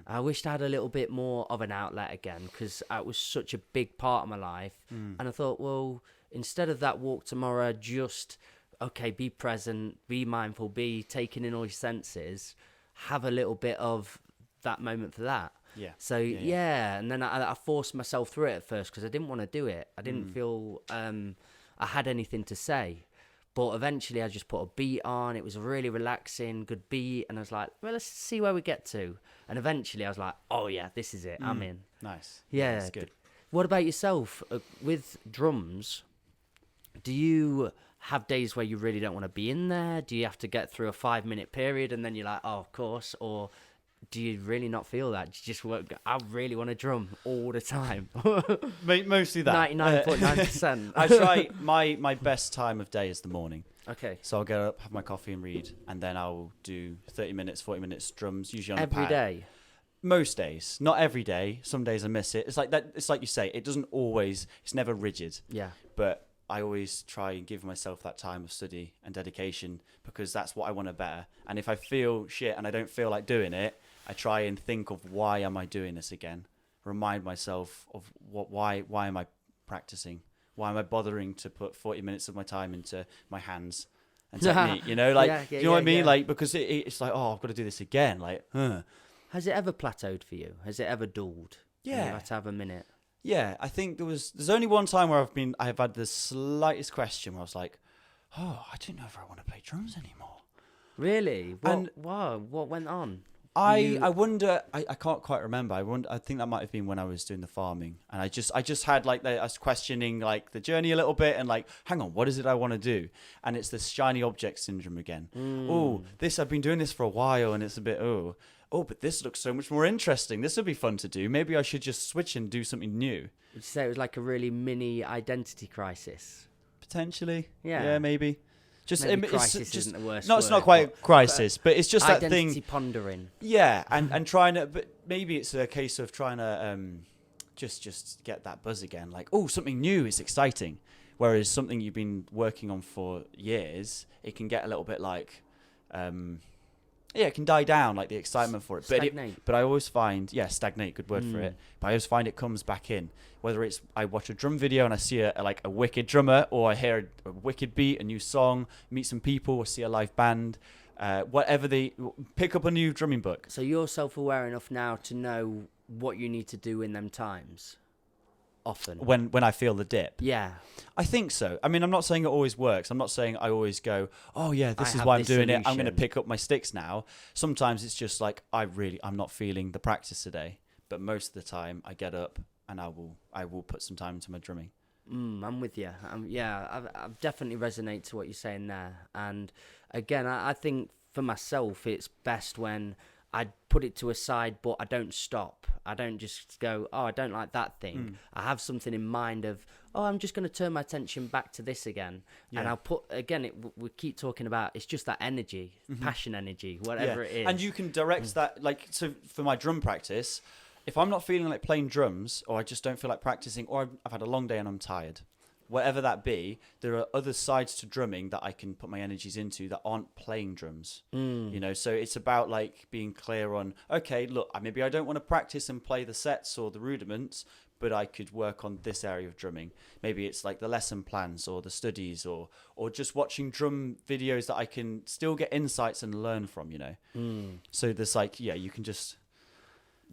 I wished I had a little bit more of an outlet again, because it was such a big part of my life. And I thought, well, instead of that walk tomorrow, just, be present, be mindful, be taking in all your senses, have a little bit of that moment for that. So and then I forced myself through it at first because I didn't want to do it. I didn't feel I had anything to say. But eventually I just put a beat on. It was a really relaxing, good beat. And I was like, well, let's see where we get to. And eventually I was like, oh, yeah, this is it. I'm in. Nice. Yeah. That's good. What about yourself? With drums, do you have days where you really don't want to be in there? Do you have to get through a 5-minute period and then you're like, oh, of course? Or do you really not feel that? Do you just work, I really want to drum all the time? Mostly that. 99.9%. I try, my best time of day is the morning. Okay. So I'll get up, have my coffee and read, and then I'll do 30 minutes, 40 minutes drums, usually on Every a pad. day? Most days. Not every day. Some days I miss it. It's like that. It's like you say, it doesn't always, it's never rigid. Yeah. But I always try and give myself that time of study and dedication because that's what I want to better. And if I feel shit and I don't feel like doing it, I try and think of why am I doing this again? Remind myself of why am I practicing? Why am I bothering to put 40 minutes of my time into my hands and technique? You know, like, do you know what I mean? Like, because it's like, oh, I've got to do this again. Like, Has it ever plateaued for you? Has it ever dulled? Yeah. You had to have a minute. Yeah, I think there's only one time where I've had the slightest question where I was like, oh, I don't know if I want to play drums anymore. Really? What went on? I wonder. I can't quite remember. I think that might have been when I was doing the farming, and I just had like I was questioning like the journey a little bit, and like, hang on, what is it I want to do? And it's this shiny object syndrome again. Oh, I've been doing this for a while, and it's a bit but this looks so much more interesting. This would be fun to do. Maybe I should just switch and do something new. Would you say it was like a really mini identity crisis? Potentially. Yeah. Yeah, maybe. Just crisis isn't the worst No, word, it's not quite a crisis, but it's just that thing. Identity pondering. Yeah, and trying to, but maybe it's a case of trying to just get that buzz again. Like, oh, something new is exciting. Whereas something you've been working on for years, it can get a little bit like, it can die down, like the excitement for it. Stagnate. But I always find, stagnate, good word for it. But I always find it comes back in. Whether it's I watch a drum video and I see a wicked drummer, or I hear a wicked beat, a new song, meet some people, or see a live band, pick up a new drumming book. So you're self-aware enough now to know what you need to do in them times? Often. When I feel the dip. Yeah. I think so. I mean, I'm not saying it always works. I'm not saying I always go, oh yeah, this is why I'm doing it. I'm going to pick up my sticks now. Sometimes it's just like, I'm not feeling the practice today. But most of the time I get up and I will put some time into my drumming. I'm with you. I've definitely resonate to what you're saying there. And again, I think for myself, it's best when I put it to a side, but I don't stop. I don't just go, oh, I don't like that thing. I have something in mind of, oh, I'm just going to turn my attention back to this again. Yeah. And I'll put, again, we keep talking about, it's just that energy, passion energy, whatever it is. And you can direct that, like, so for my drum practice, if I'm not feeling like playing drums, or I just don't feel like practicing, or I've had a long day and I'm tired, whatever that be, there are other sides to drumming that I can put my energies into that aren't playing drums. You know, so it's about like being clear on, okay, look, maybe I don't want to practice and play the sets or the rudiments, but I could work on this area of drumming. Maybe it's like the lesson plans or the studies or just watching drum videos that I can still get insights and learn from, you know. So there's like, you can just...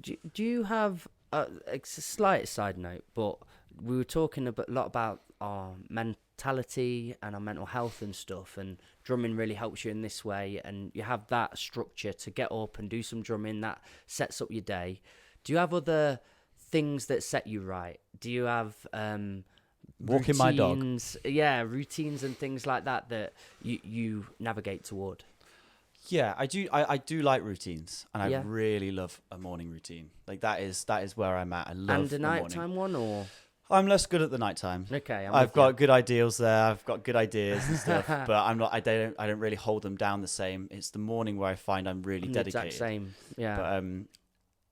Do you have, it's a slight side note, but we were talking a lot about our mentality and our mental health and stuff, and drumming really helps you in this way, and you have that structure to get up and do some drumming that sets up your day. Do you have other things that set you right? Do you have walking my dog? Routines and things like that you navigate toward? Yeah, I do. I do like routines, and I really love a morning routine. Like that is where I'm at. I love and a nighttime one, or I'm less good at the nighttime. Okay, I've got good ideals there. I've got good ideas and stuff, but I'm not. I don't really hold them down the same. It's the morning where I find I'm really dedicated. Exact same. Yeah.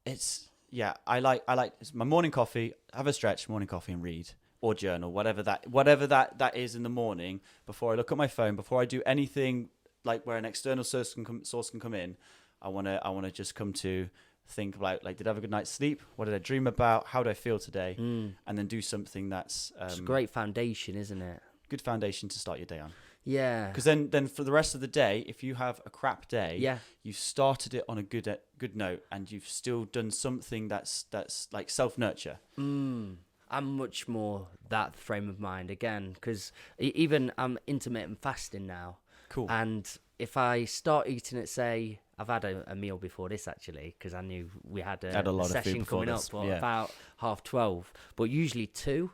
But I like my morning coffee. Have a stretch, morning coffee, and read or journal, whatever that is in the morning. Before I look at my phone, before I do anything like where an external source can come in, I wanna just come to think about like, did I have a good night's sleep? What did I dream about? How do I feel today? And then do something that's it's a great foundation, isn't it? Good foundation to start your day on. Yeah. Because then for the rest of the day, if you have a crap day, Yeah. you started it on a good note, and you've still done something that's like self-nurture. I'm much more that frame of mind again, because even I'm intermittent fasting now. Cool. And if I start eating at, say, I've had a meal before this actually, because I knew we had a lot of session food before coming this, up yeah. about 12:30, but usually 2,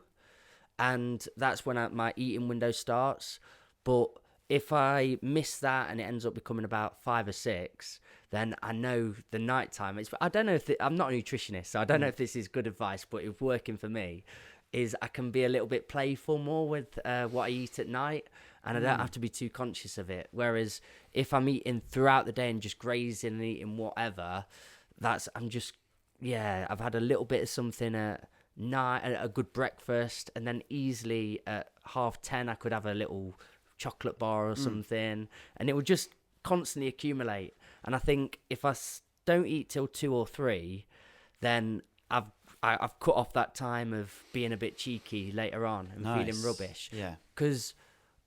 and that's when my eating window starts. But if I miss that and it ends up becoming about 5 or 6, then I know the nighttime. I don't know if I'm not a nutritionist, so I don't know if this is good advice, but it's working for me. Is I can be a little bit playful more with what I eat at night, and I don't have to be too conscious of it. Whereas if I'm eating throughout the day and just grazing and eating whatever, I've had a little bit of something at night, a good breakfast, and then easily at 10:30 I could have a little chocolate bar or something, and it would just constantly accumulate. And I think if I don't eat till 2 or 3, then I've cut off that time of being a bit cheeky later on and feeling rubbish. Yeah. Because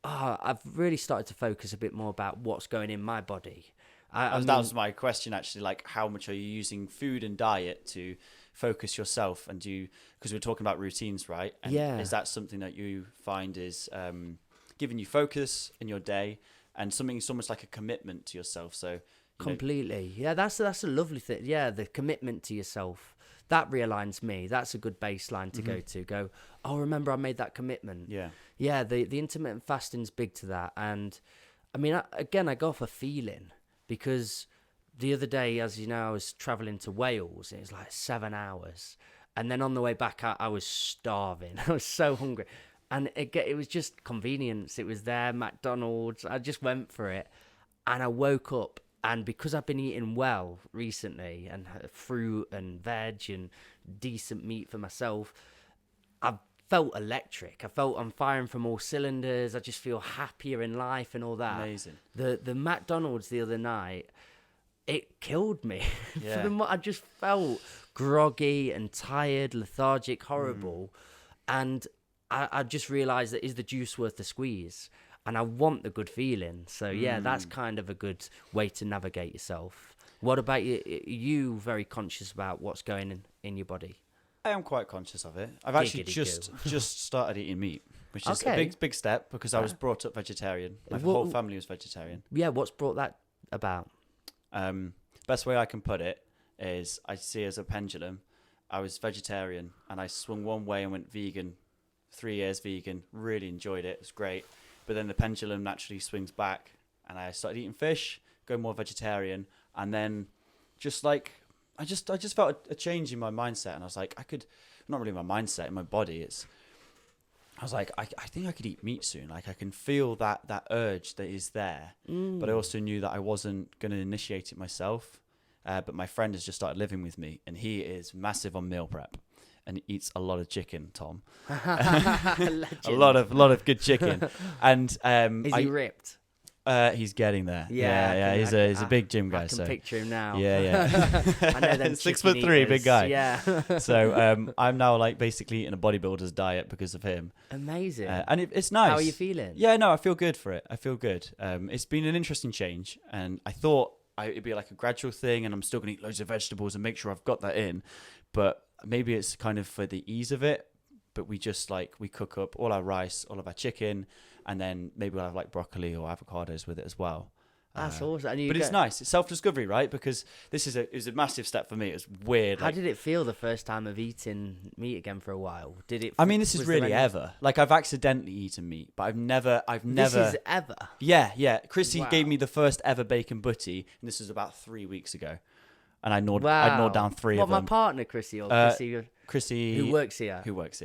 I've really started to focus a bit more about what's going in my body. That was my question, actually. Like, how much are you using food and diet to focus yourself? And because we're talking about routines, right? And is that something that you find is giving you focus in your day, and something it's almost like a commitment to yourself? So completely. Yeah, that's a lovely thing. Yeah, the commitment to yourself. That realigns me. That's a good baseline to go, oh, remember I made that commitment. Yeah. Yeah, the intermittent fasting's big to that. And I mean, I go off a feeling, because the other day, as you know, I was traveling to Wales. It was like 7 hours. And then on the way back, I was starving. I was so hungry. And it was just convenience. It was there, McDonald's. I just went for it. And I woke up. And because I've been eating well recently, and fruit and veg and decent meat for myself, I've felt electric. I felt I'm firing from all cylinders. I just feel happier in life and all that. Amazing. The McDonald's the other night, it killed me. Yeah. I just felt groggy and tired, lethargic, horrible. And I just realised that, is the juice worth the squeeze? And I want the good feeling. So, yeah, that's kind of a good way to navigate yourself. What about you? Are you very conscious about what's going in your body? I am quite conscious of it. I've actually just started eating meat, which is a big step, because I was brought up vegetarian. My whole family was vegetarian. Yeah, what's brought that about? Best way I can put it is, I see it as a pendulum. I was vegetarian, and I swung one way and went vegan. 3 years vegan, really enjoyed it. It was great. But then the pendulum naturally swings back, and I started eating fish, going more vegetarian, and then just like I just felt a change in my mindset, and I was like, not really my mindset, in my body. I was like, I think I could eat meat soon. Like, I can feel that urge that is there, but I also knew that I wasn't going to initiate it myself. But my friend has just started living with me, and he is massive on meal prep. And he eats a lot of chicken, Tom. a lot of good chicken. And is he ripped? He's getting there. Yeah. He's a big gym guy. I can picture him now. Yeah. I know them 6'3", big guy. Yeah. So I'm now like basically eating a bodybuilder's diet because of him. Amazing. And it's nice. How are you feeling? Yeah, no, I feel good for it. I feel good. It's been an interesting change, and I thought it'd be like a gradual thing, and I'm still gonna eat loads of vegetables and make sure I've got that in, but maybe it's kind of for the ease of it. But we cook up all our rice, all of our chicken, and then maybe we'll have like broccoli or avocados with it as well. That's awesome. But it's nice. It's self-discovery, right? Because it was a massive step for me. It was weird. How did it feel the first time of eating meat again for a while? I mean, this is really ever. Like, I've accidentally eaten meat, but I've never. This is ever? Yeah. Chrissy gave me the first ever bacon butty, and this was about 3 weeks ago. And I gnawed down 3 of them. My partner, Chrissy, or Chrissy, who works here.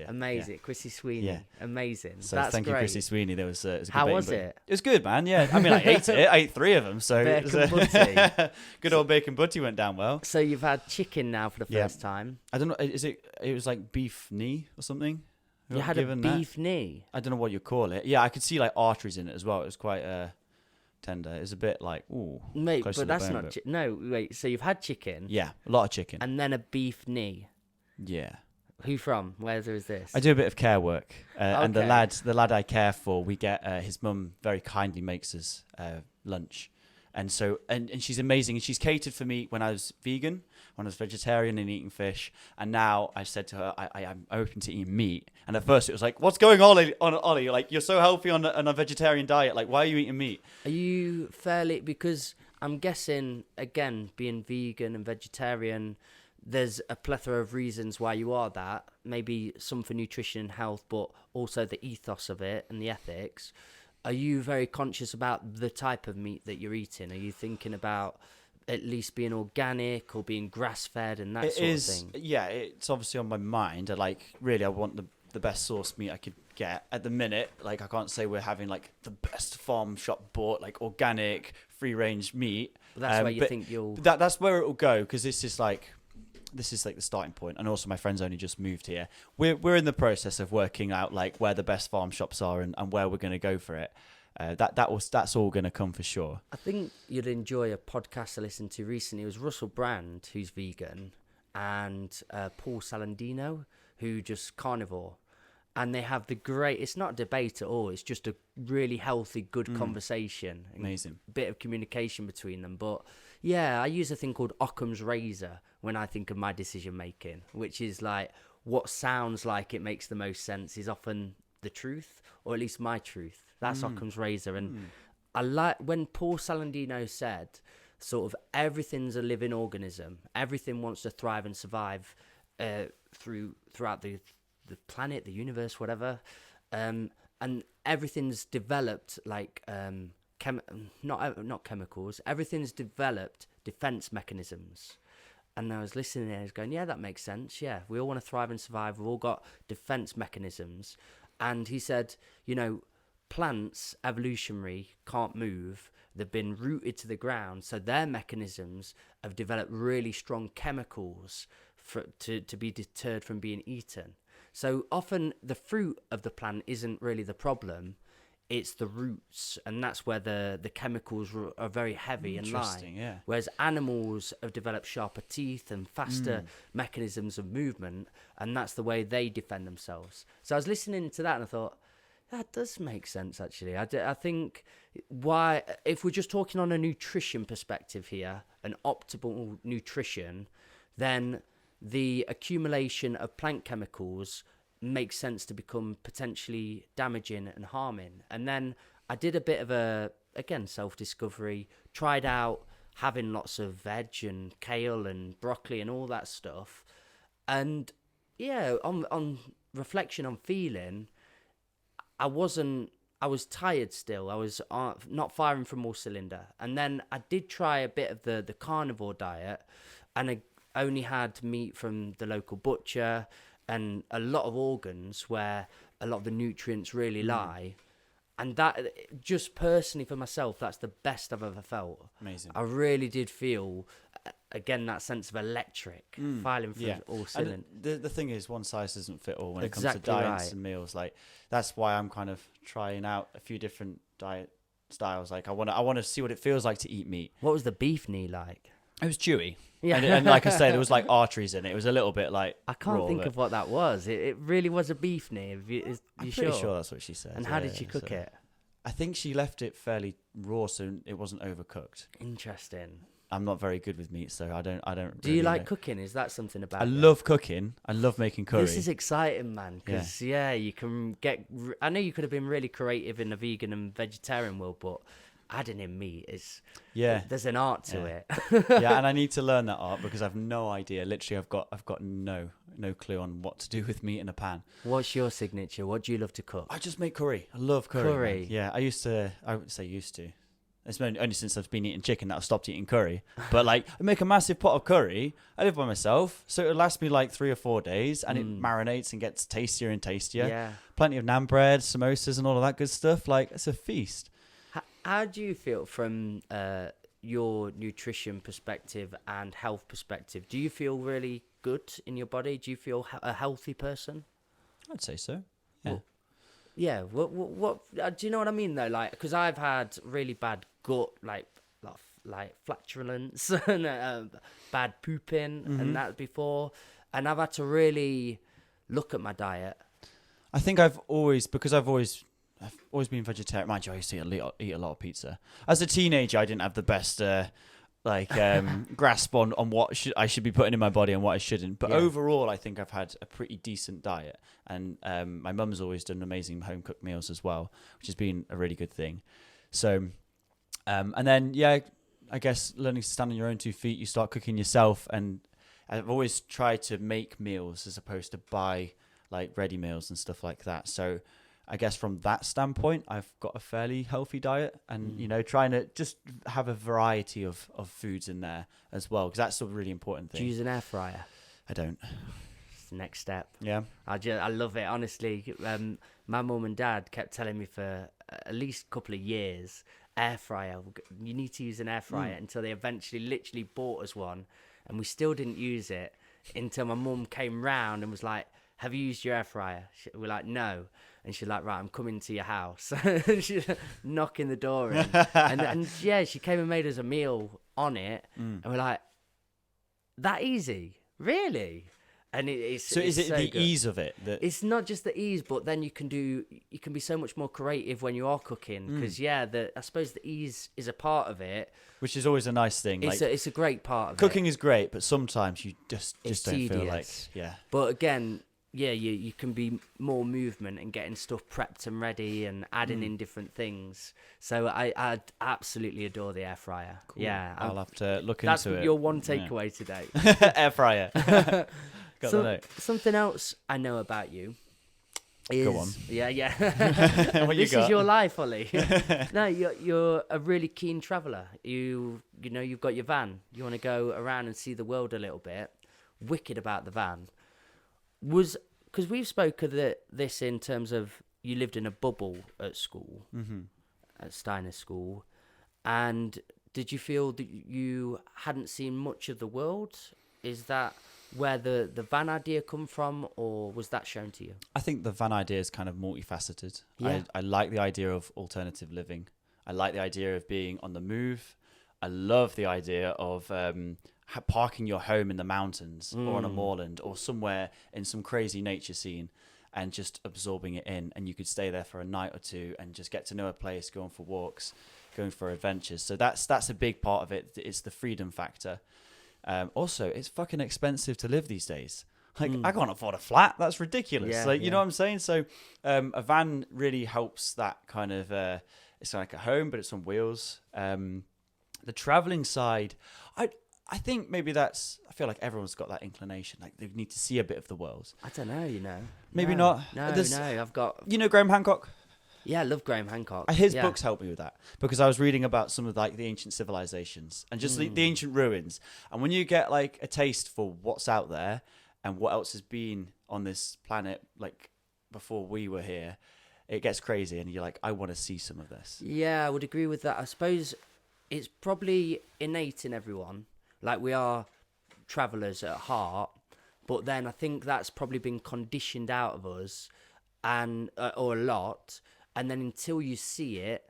Amazing. Yeah. Chrissy Sweeney. Yeah. Amazing. So that's thank great. you, Chrissy Sweeney. There was a good How was it? It was good, man. Yeah. I mean, I ate it. I ate 3 of them. So bacon butty. Good old bacon butty went down well. So you've had chicken now for the first time. I don't know. It was like beef knee or something? You had a beef knee? I don't know what you call it. Yeah, I could see like arteries in it as well. It was quite tender. It's a bit like, ooh. Mate, but that's not... No, wait. So you've had chicken. Yeah, a lot of chicken. And then a beef knee. Yeah. Who from? Where is this? I do a bit of care work, and the Okay. lad I care for, we get his mum very kindly makes us lunch, and so and she's amazing, and she's catered for me when I was vegan, when I was vegetarian and eating fish, and now I said to her I'm open to eating meat, and at first it was like, what's going on, Ollie? Like, you're so healthy on a vegetarian diet, like why are you eating meat? Are you fairly, because I'm guessing, again, being vegan and vegetarian, there's a plethora of reasons why you are that. Maybe some for nutrition and health, but also the ethos of it and the ethics. Are you very conscious about the type of meat that you're eating? Are you thinking about at least being organic or being grass-fed and that It sort is, of thing? yeah, it's obviously on my mind. I want the best source meat I could get at the minute. Like, I can't say we're having like the best farm shop bought like organic free range meat. But that's where you think you'll... That's where it will go, because this is like the starting point, and also my friend's only just moved here. We're in the process of working out like where the best farm shops are and where we're going to go for it. That's all going to come for sure. I think you'd enjoy a podcast I listened to recently. It was Russell Brand, who's vegan, and Paul Salandino, who just carnivore. And they have the great... It's not a debate at all. It's just a really healthy, good conversation. Amazing. Bit of communication between them. But yeah, I use a thing called Occam's razor when I think of my decision making, which is like what sounds like it makes the most sense is often the truth, or at least my truth. That's Occam's razor. And I like when Paul Salandino said sort of everything's a living organism. Everything wants to thrive and survive throughout the planet, the universe, whatever. And everything's developed like not chemicals. Everything's developed defense mechanisms. And I was listening and I was going, yeah, that makes sense. Yeah, we all want to thrive and survive. We've all got defense mechanisms. And he said, plants, evolutionary, can't move. They've been rooted to the ground. So their mechanisms have developed really strong chemicals to be deterred from being eaten. So often the fruit of the plant isn't really the problem. It's the roots, and that's where the chemicals are very heavy and lie. Yeah. Whereas animals have developed sharper teeth and faster mechanisms of movement, and that's the way they defend themselves. So I was listening to that and I thought, that does make sense, actually. I think why, if we're just talking on a nutrition perspective here, an optimal nutrition, then the accumulation of plant chemicals makes sense to become potentially damaging and harming. And then I did a bit of self-discovery, tried out having lots of veg and kale and broccoli and all that stuff. And yeah, on reflection, on feeling, I was tired still. I was not firing from all cylinder. And then I did try a bit of the carnivore diet, and I only had meat from the local butcher and a lot of organs where a lot of the nutrients really lie. And that, just personally for myself, that's the best I've ever felt. Amazing. I really did feel, again, that sense of electric, filing through all cylinders. The thing is, one size doesn't fit all when it comes Exactly to diets right. and meals. Like, that's why I'm kind of trying out a few different diet styles. Like, I want to see what it feels like to eat meat. What was the beef knee like? It was chewy. Yeah. And like I say, there was like arteries in it. It was a little bit like I can't raw, think but of what that was. It really was a beef knee. I'm pretty sure that's what she said. And how did she cook it? I think she left it fairly raw, so it wasn't overcooked. Interesting. I'm not very good with meat, so I don't. Do you like cooking? Is that something about? I love cooking. I love making curry. This is exciting, man. Because you can get. I know you could have been really creative in the vegan and vegetarian world, but adding in meat is there's an art to it. Yeah, and I need to learn that art because I've no idea. Literally, I've got no clue on what to do with meat in a pan. What's your signature? What do you love to cook? I just make curry. I love curry. Man. Yeah, I would say used to. It's only since I've been eating chicken that I've stopped eating curry. But like, I make a massive pot of curry. I live by myself, so it'll last me like 3 or 4 days, and it marinates and gets tastier and tastier. Yeah. Plenty of naan bread, samosas, and all of that good stuff. Like, it's a feast. How do you feel from your nutrition perspective and health perspective? Do you feel really good in your body? Do you feel a healthy person? I'd say so. Yeah. Well, yeah. What do you know what I mean though? Like, because I've had really bad gut, like flatulence and bad pooping and that before, and I've had to really look at my diet? I think I've always been vegetarian. Mind you, I used to eat a lot of pizza. As a teenager, I didn't have the best grasp on what I should be putting in my body and what I shouldn't. But overall, I think I've had a pretty decent diet. And my mum's always done amazing home cooked meals as well, which has been a really good thing. So, and then I guess learning to stand on your own 2 feet, you start cooking yourself. And I've always tried to make meals as opposed to buy like ready meals and stuff like that. So I guess from that standpoint, I've got a fairly healthy diet, and trying to just have a variety of foods in there as well, because that's a really important thing. Do you use an air fryer? I don't. It's the next step. Yeah. I love it, honestly. My mum and dad kept telling me for at least a couple of years, air fryer, you need to use an air fryer, until they eventually literally bought us one, and we still didn't use it until my mum came round and was like, have you used your air fryer? We're like, no. And she's like, right, I'm coming to your house. She's knocking the door in. and she came and made us a meal on it. And we're like, that easy? Really? And is it the good. Ease of it? It's not just the ease, but then you can be so much more creative when you are cooking. Because, I suppose the ease is a part of it. Which is always a nice thing. It's a great part of cooking it. is great, but sometimes you just don't tedious. feel like... Yeah. But again... you can be more movement and getting stuff prepped and ready and adding in different things. So I absolutely adore the air fryer. Cool. Yeah, I'll have to look into it. That's your one takeaway today. Air fryer. Something else I know about you is... Go on. Yeah. This is your life, Ollie. No, you're a really keen traveller. You've got your van. You want to go around and see the world a little bit. Wicked about the van. Because we've spoken this in terms of you lived in a bubble at school, at Steiner school, and did you feel that you hadn't seen much of the world? Is that where the van idea come from, or was that shown to you? I think the van idea is kind of multifaceted. Yeah. I like the idea of alternative living. I like the idea of being on the move. I love the idea of... parking your home in the mountains or on a moorland or somewhere in some crazy nature scene and just absorbing it in, and you could stay there for a night or two and just get to know a place, going for walks, going for adventures. So that's a big part of it. It's the freedom factor. Also, it's fucking expensive to live these days. Like, I can't afford a flat. That's ridiculous. You know what I'm saying? So a van really helps that kind of... it's like a home, but it's on wheels. The traveling side... I think maybe I feel like everyone's got that inclination. Like, they need to see a bit of the world. I don't know, Maybe not. No, I've got... Graham Hancock? Yeah, I love Graham Hancock. His books helped me with that, because I was reading about some of the ancient civilizations and just the ancient ruins. And when you get like a taste for what's out there and what else has been on this planet, like before we were here, it gets crazy. And you're like, I want to see some of this. Yeah, I would agree with that. I suppose it's probably innate in everyone. Like, we are travellers at heart, but then I think that's probably been conditioned out of us, and or a lot. And then until you see it,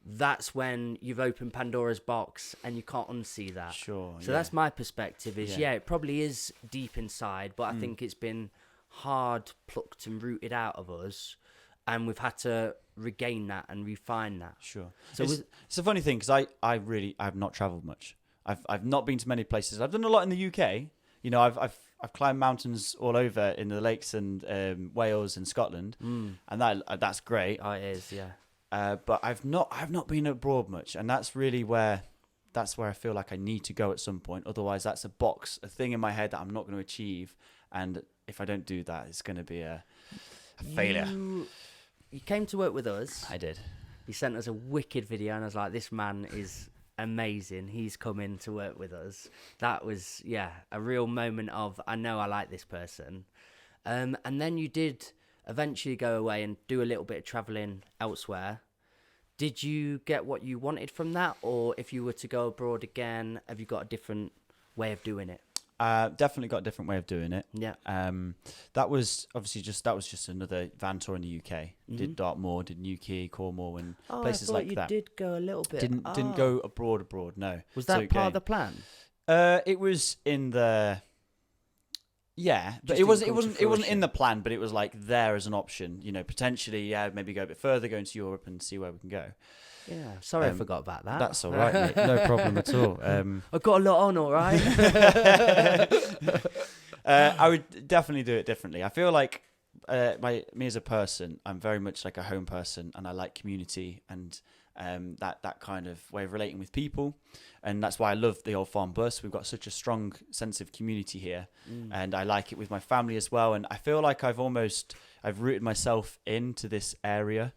that's when you've opened Pandora's box and you can't unsee that. Sure. So that's my perspective. It probably is deep inside, but I think it's been hard plucked and rooted out of us, and we've had to regain that and refine that. Sure. So it's a funny thing, because I have not travelled much. I've not been to many places. I've done a lot in the UK. I've climbed mountains all over in the lakes and Wales and Scotland, and that's great. Oh, it is, yeah. But I've not been abroad much, and that's really where I feel like I need to go at some point. Otherwise, that's a thing in my head that I'm not going to achieve, and if I don't do that, it's going to be a failure. You came to work with us. I did. You sent us a wicked video, and I was like, this man is amazing. He's coming to work with us. That was a real moment of, I know I like this person. And then you did eventually go away and do a little bit of traveling elsewhere. Did you get what you wanted from that, or if you were to go abroad again, have you got a different way of doing it? Definitely got a different way of doing it. Yeah. That was just another van tour in the UK. Did Dartmoor, did Newquay, Cornwall, and places like that. You did go a little bit. Didn't go abroad. No. Was that part of the plan? It was in the Yeah, but it wasn't in the plan, but it was like there as an option. You know, potentially, maybe go a bit further, go into Europe and see where we can go. Yeah, sorry I forgot about that. That's all right, mate. No problem at all. I've got a lot on, all right. I would definitely do it differently. I feel like me as a person, I'm very much like a home person, and I like community and that kind of way of relating with people, and that's why I love the Old Farm Bus. We've got such a strong sense of community here, and I like it with my family as well. And I feel like I've rooted myself into this area,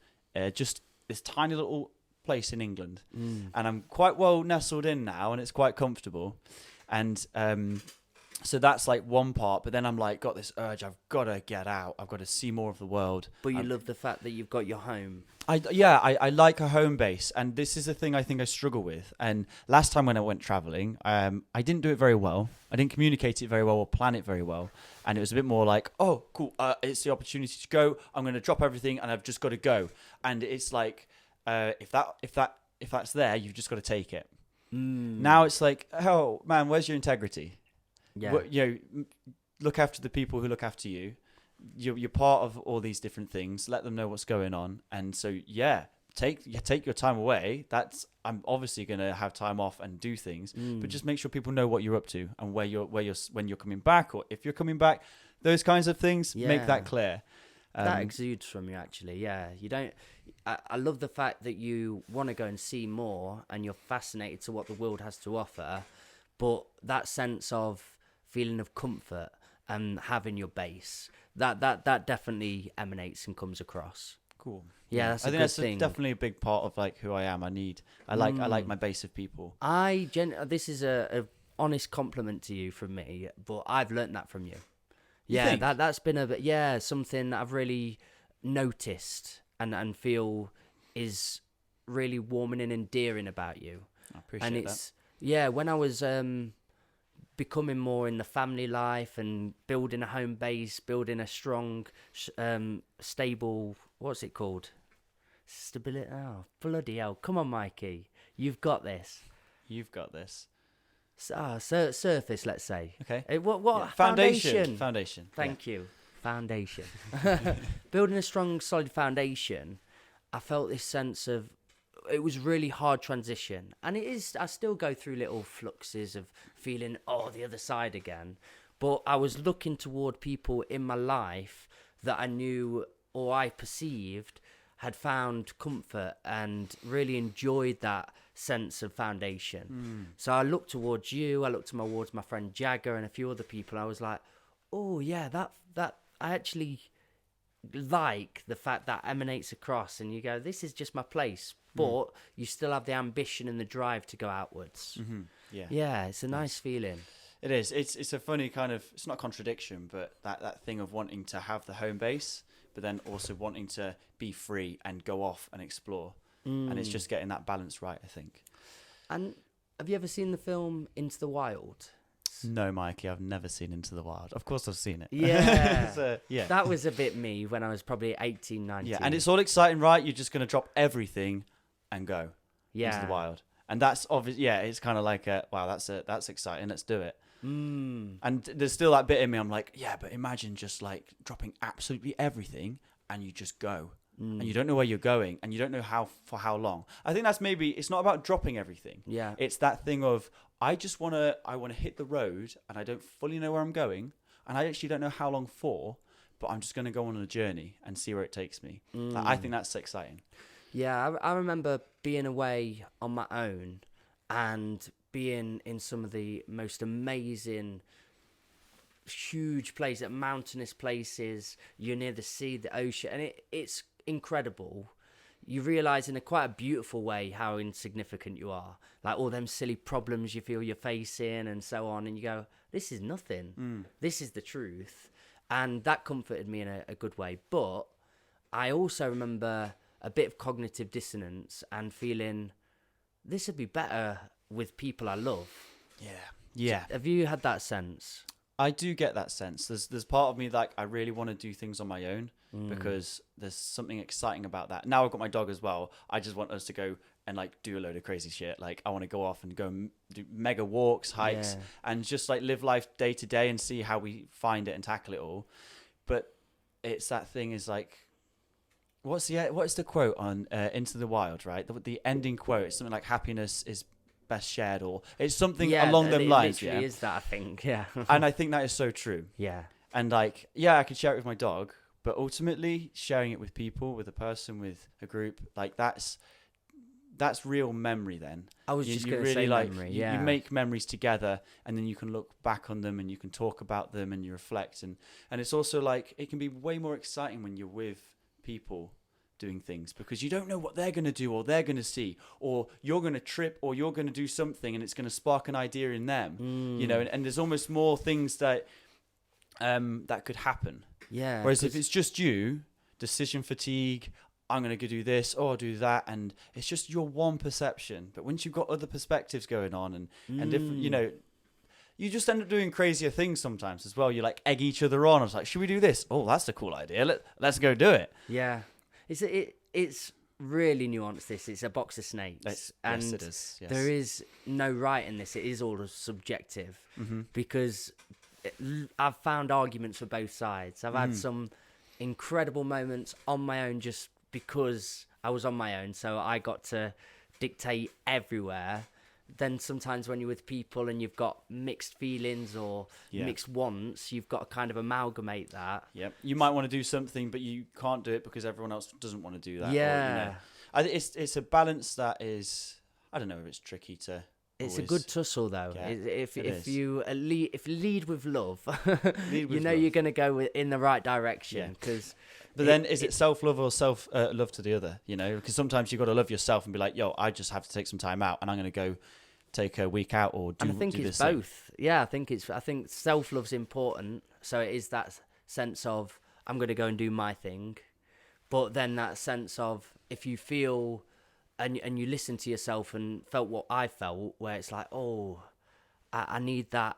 just this tiny little place in England, and I'm quite well nestled in now, and it's quite comfortable, and so that's like one part. But then I'm like, got this urge, I've got to get out, I've got to see more of the world. But you love the fact that you've got your home. I like a home base, and this is a thing I think I struggle with. And last time when I went traveling, I didn't do it very well. I didn't communicate it very well or plan it very well. And it was a bit more like, oh, cool, it's the opportunity to go. I'm going to drop everything, and I've just got to go. And it's like, if that's there, you've just got to take it. Now it's like, oh man, where's your integrity? Yeah, you know, look after the people who look after you. You're part of all these different things. Let them know what's going on, and so take your time away. I'm obviously going to have time off and do things, but just make sure people know what you're up to and when you're coming back, or if you're coming back. Those kinds of things, make that clear. That exudes from you, actually. Yeah, you don't. I love the fact that you want to go and see more, and you're fascinated to what the world has to offer, but that sense of feeling of comfort and having your base, that definitely emanates and comes across. Cool. Yeah, that's I think good that's thing. Definitely a big part of like who I am. I like my base of people. This is a honest compliment to you from me, but I've learnt that from you. You Yeah, think? that's been something that I've really noticed and feel is really warming and endearing about you. I appreciate that. When I was becoming more in the family life and building a home base, building a strong, stable, what's it called? Stability. Oh, bloody hell. Come on, Mikey. You've got this. Surface, let's say. Okay. What? Yeah. Foundation. Thank you. Foundation. Building a strong, solid foundation, I felt this sense of, it was really hard transition, and it is. I still go through little fluxes of feeling the other side again, but I was looking toward people in my life that I knew or I perceived had found comfort and really enjoyed that sense of foundation. So I looked towards you, I looked towards my friend Jagger and a few other people. I was like, oh yeah, that I actually like the fact that emanates across, and you go, this is just my place, but you still have the ambition and the drive to go outwards. Yeah, it's a nice feeling. It is. It's a funny kind of, it's not a contradiction, but that thing of wanting to have the home base, but then also wanting to be free and go off and explore. And it's just getting that balance right, I think. And have you ever seen the film Into the Wild? No, Mikey, I've never seen Into the Wild. Of course I've seen it. Yeah. That was a bit me when I was probably 18, 19. Yeah, and it's all exciting, right? You're just going to drop everything and go into the wild. And that's obvious. Yeah, it's kind of like, wow, that's exciting. Let's do it. And there's still that bit in me. I'm like, yeah, but imagine just like dropping absolutely everything and you just go. And you don't know where you're going, and you don't know for how long. I think that's maybe, it's not about dropping everything. Yeah. It's that thing of, I want to hit the road, and I don't fully know where I'm going, and I actually don't know how long for, but I'm just going to go on a journey and see where it takes me. I think that's exciting. Yeah, I remember being away on my own and being in some of the most amazing, huge places, mountainous places. You're near the sea, the ocean, and it's incredible. You realise in quite a beautiful way how insignificant you are. Like all them silly problems you feel you're facing and so on. And you go, this is nothing. This is the truth. And that comforted me in a good way. But I also remember a bit of cognitive dissonance and feeling this would be better with people I love. Yeah. Have you had that sense? I do get that sense. There's part of me like I really want to do things on my own because there's something exciting about that. Now I've got my dog as well. I just want us to go and like do a load of crazy shit. Like I want to go off and go and do mega walks, hikes, and just like live life day to day and see how we find it and tackle it all. But it's that thing is like, what's the quote on Into the Wild, right? The ending quote is something like happiness is best shared, or it's something along them lines. Yeah, is that, I think. Yeah. And I think that is so true. Yeah. And like, yeah, I could share it with my dog, but ultimately sharing it with people, with a person, with a group, like that's real memory then. I was just going to really say like, memory, you make memories together, and then you can look back on them and you can talk about them and you reflect. And it's also like, it can be way more exciting when you're with people doing things, because you don't know what they're going to do or they're going to see, or you're going to trip or you're going to do something and it's going to spark an idea in them, you know, and there's almost more things that that could happen. Yeah. Whereas if it's just you, decision fatigue, I'm going to go do this or do that, and it's just your one perception. But once you've got other perspectives going on and different, you know, you just end up doing crazier things sometimes as well. You like egg each other on. I was like, should we do this? Oh, that's a cool idea. Let's go do it. Yeah. It's really nuanced. It's a box of snakes. And yes, it is. Yes. There is no right in this. It is all subjective, because I've found arguments for both sides. I've had some incredible moments on my own just because I was on my own, so I got to dictate everywhere. Then sometimes when you're with people and you've got mixed feelings or mixed wants, you've got to kind of amalgamate that. Yep. You might want to do something, but you can't do it because everyone else doesn't want to do that. Yeah. Or, you know, it's a balance that is, I don't know if it's tricky to. It's a good tussle though. If you lead with love, you know you're going to go in the right direction. But then is it self-love or self-love to the other? You know, because sometimes you've got to love yourself and be like, yo, I just have to take some time out and I'm going to go take a week out or do this. And I think it's both. Yeah, I think self-love's important. So it is that sense of I'm going to go and do my thing. But then that sense of if you feel and you listen to yourself and felt what I felt, where it's like, oh, I need that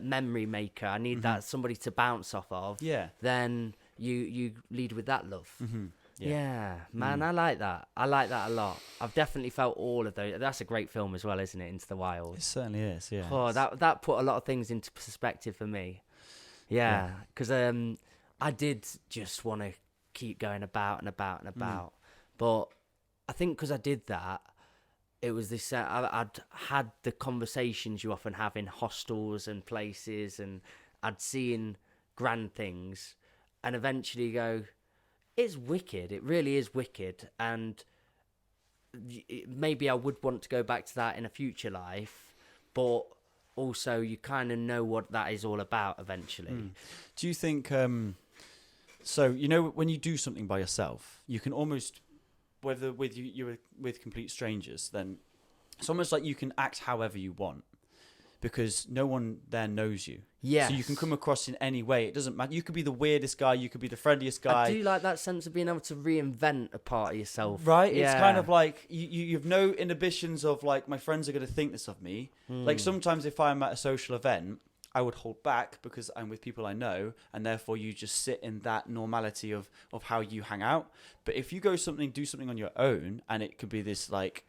memory maker. I need that somebody to bounce off of. Yeah. Then you lead with that love. Yeah, man, I like that. I like that a lot. I've definitely felt all of those. That's a great film as well, isn't it? Into the Wild. It certainly is, yeah. Oh, that put a lot of things into perspective for me. Yeah, because I did just want to keep going about and about and about. But I think because I did that, it was this, I'd had the conversations you often have in hostels and places, and I'd seen grand things, and eventually go, it's wicked. It really is wicked. And maybe I would want to go back to that in a future life, but also you kind of know what that is all about eventually. Do you think, so, you know, when you do something by yourself, you can almost, whether you're with complete strangers, then it's almost like you can act however you want because no one there knows you. Yeah. So you can come across in any way. It doesn't matter. You could be the weirdest guy. You could be the friendliest guy. I do like that sense of being able to reinvent a part of yourself. Right? Yeah. It's kind of like you've no inhibitions of like, my friends are going to think this of me. Like sometimes if I'm at a social event, I would hold back because I'm with people I know, and therefore you just sit in that normality of how you hang out. But if you do something on your own, and it could be this like,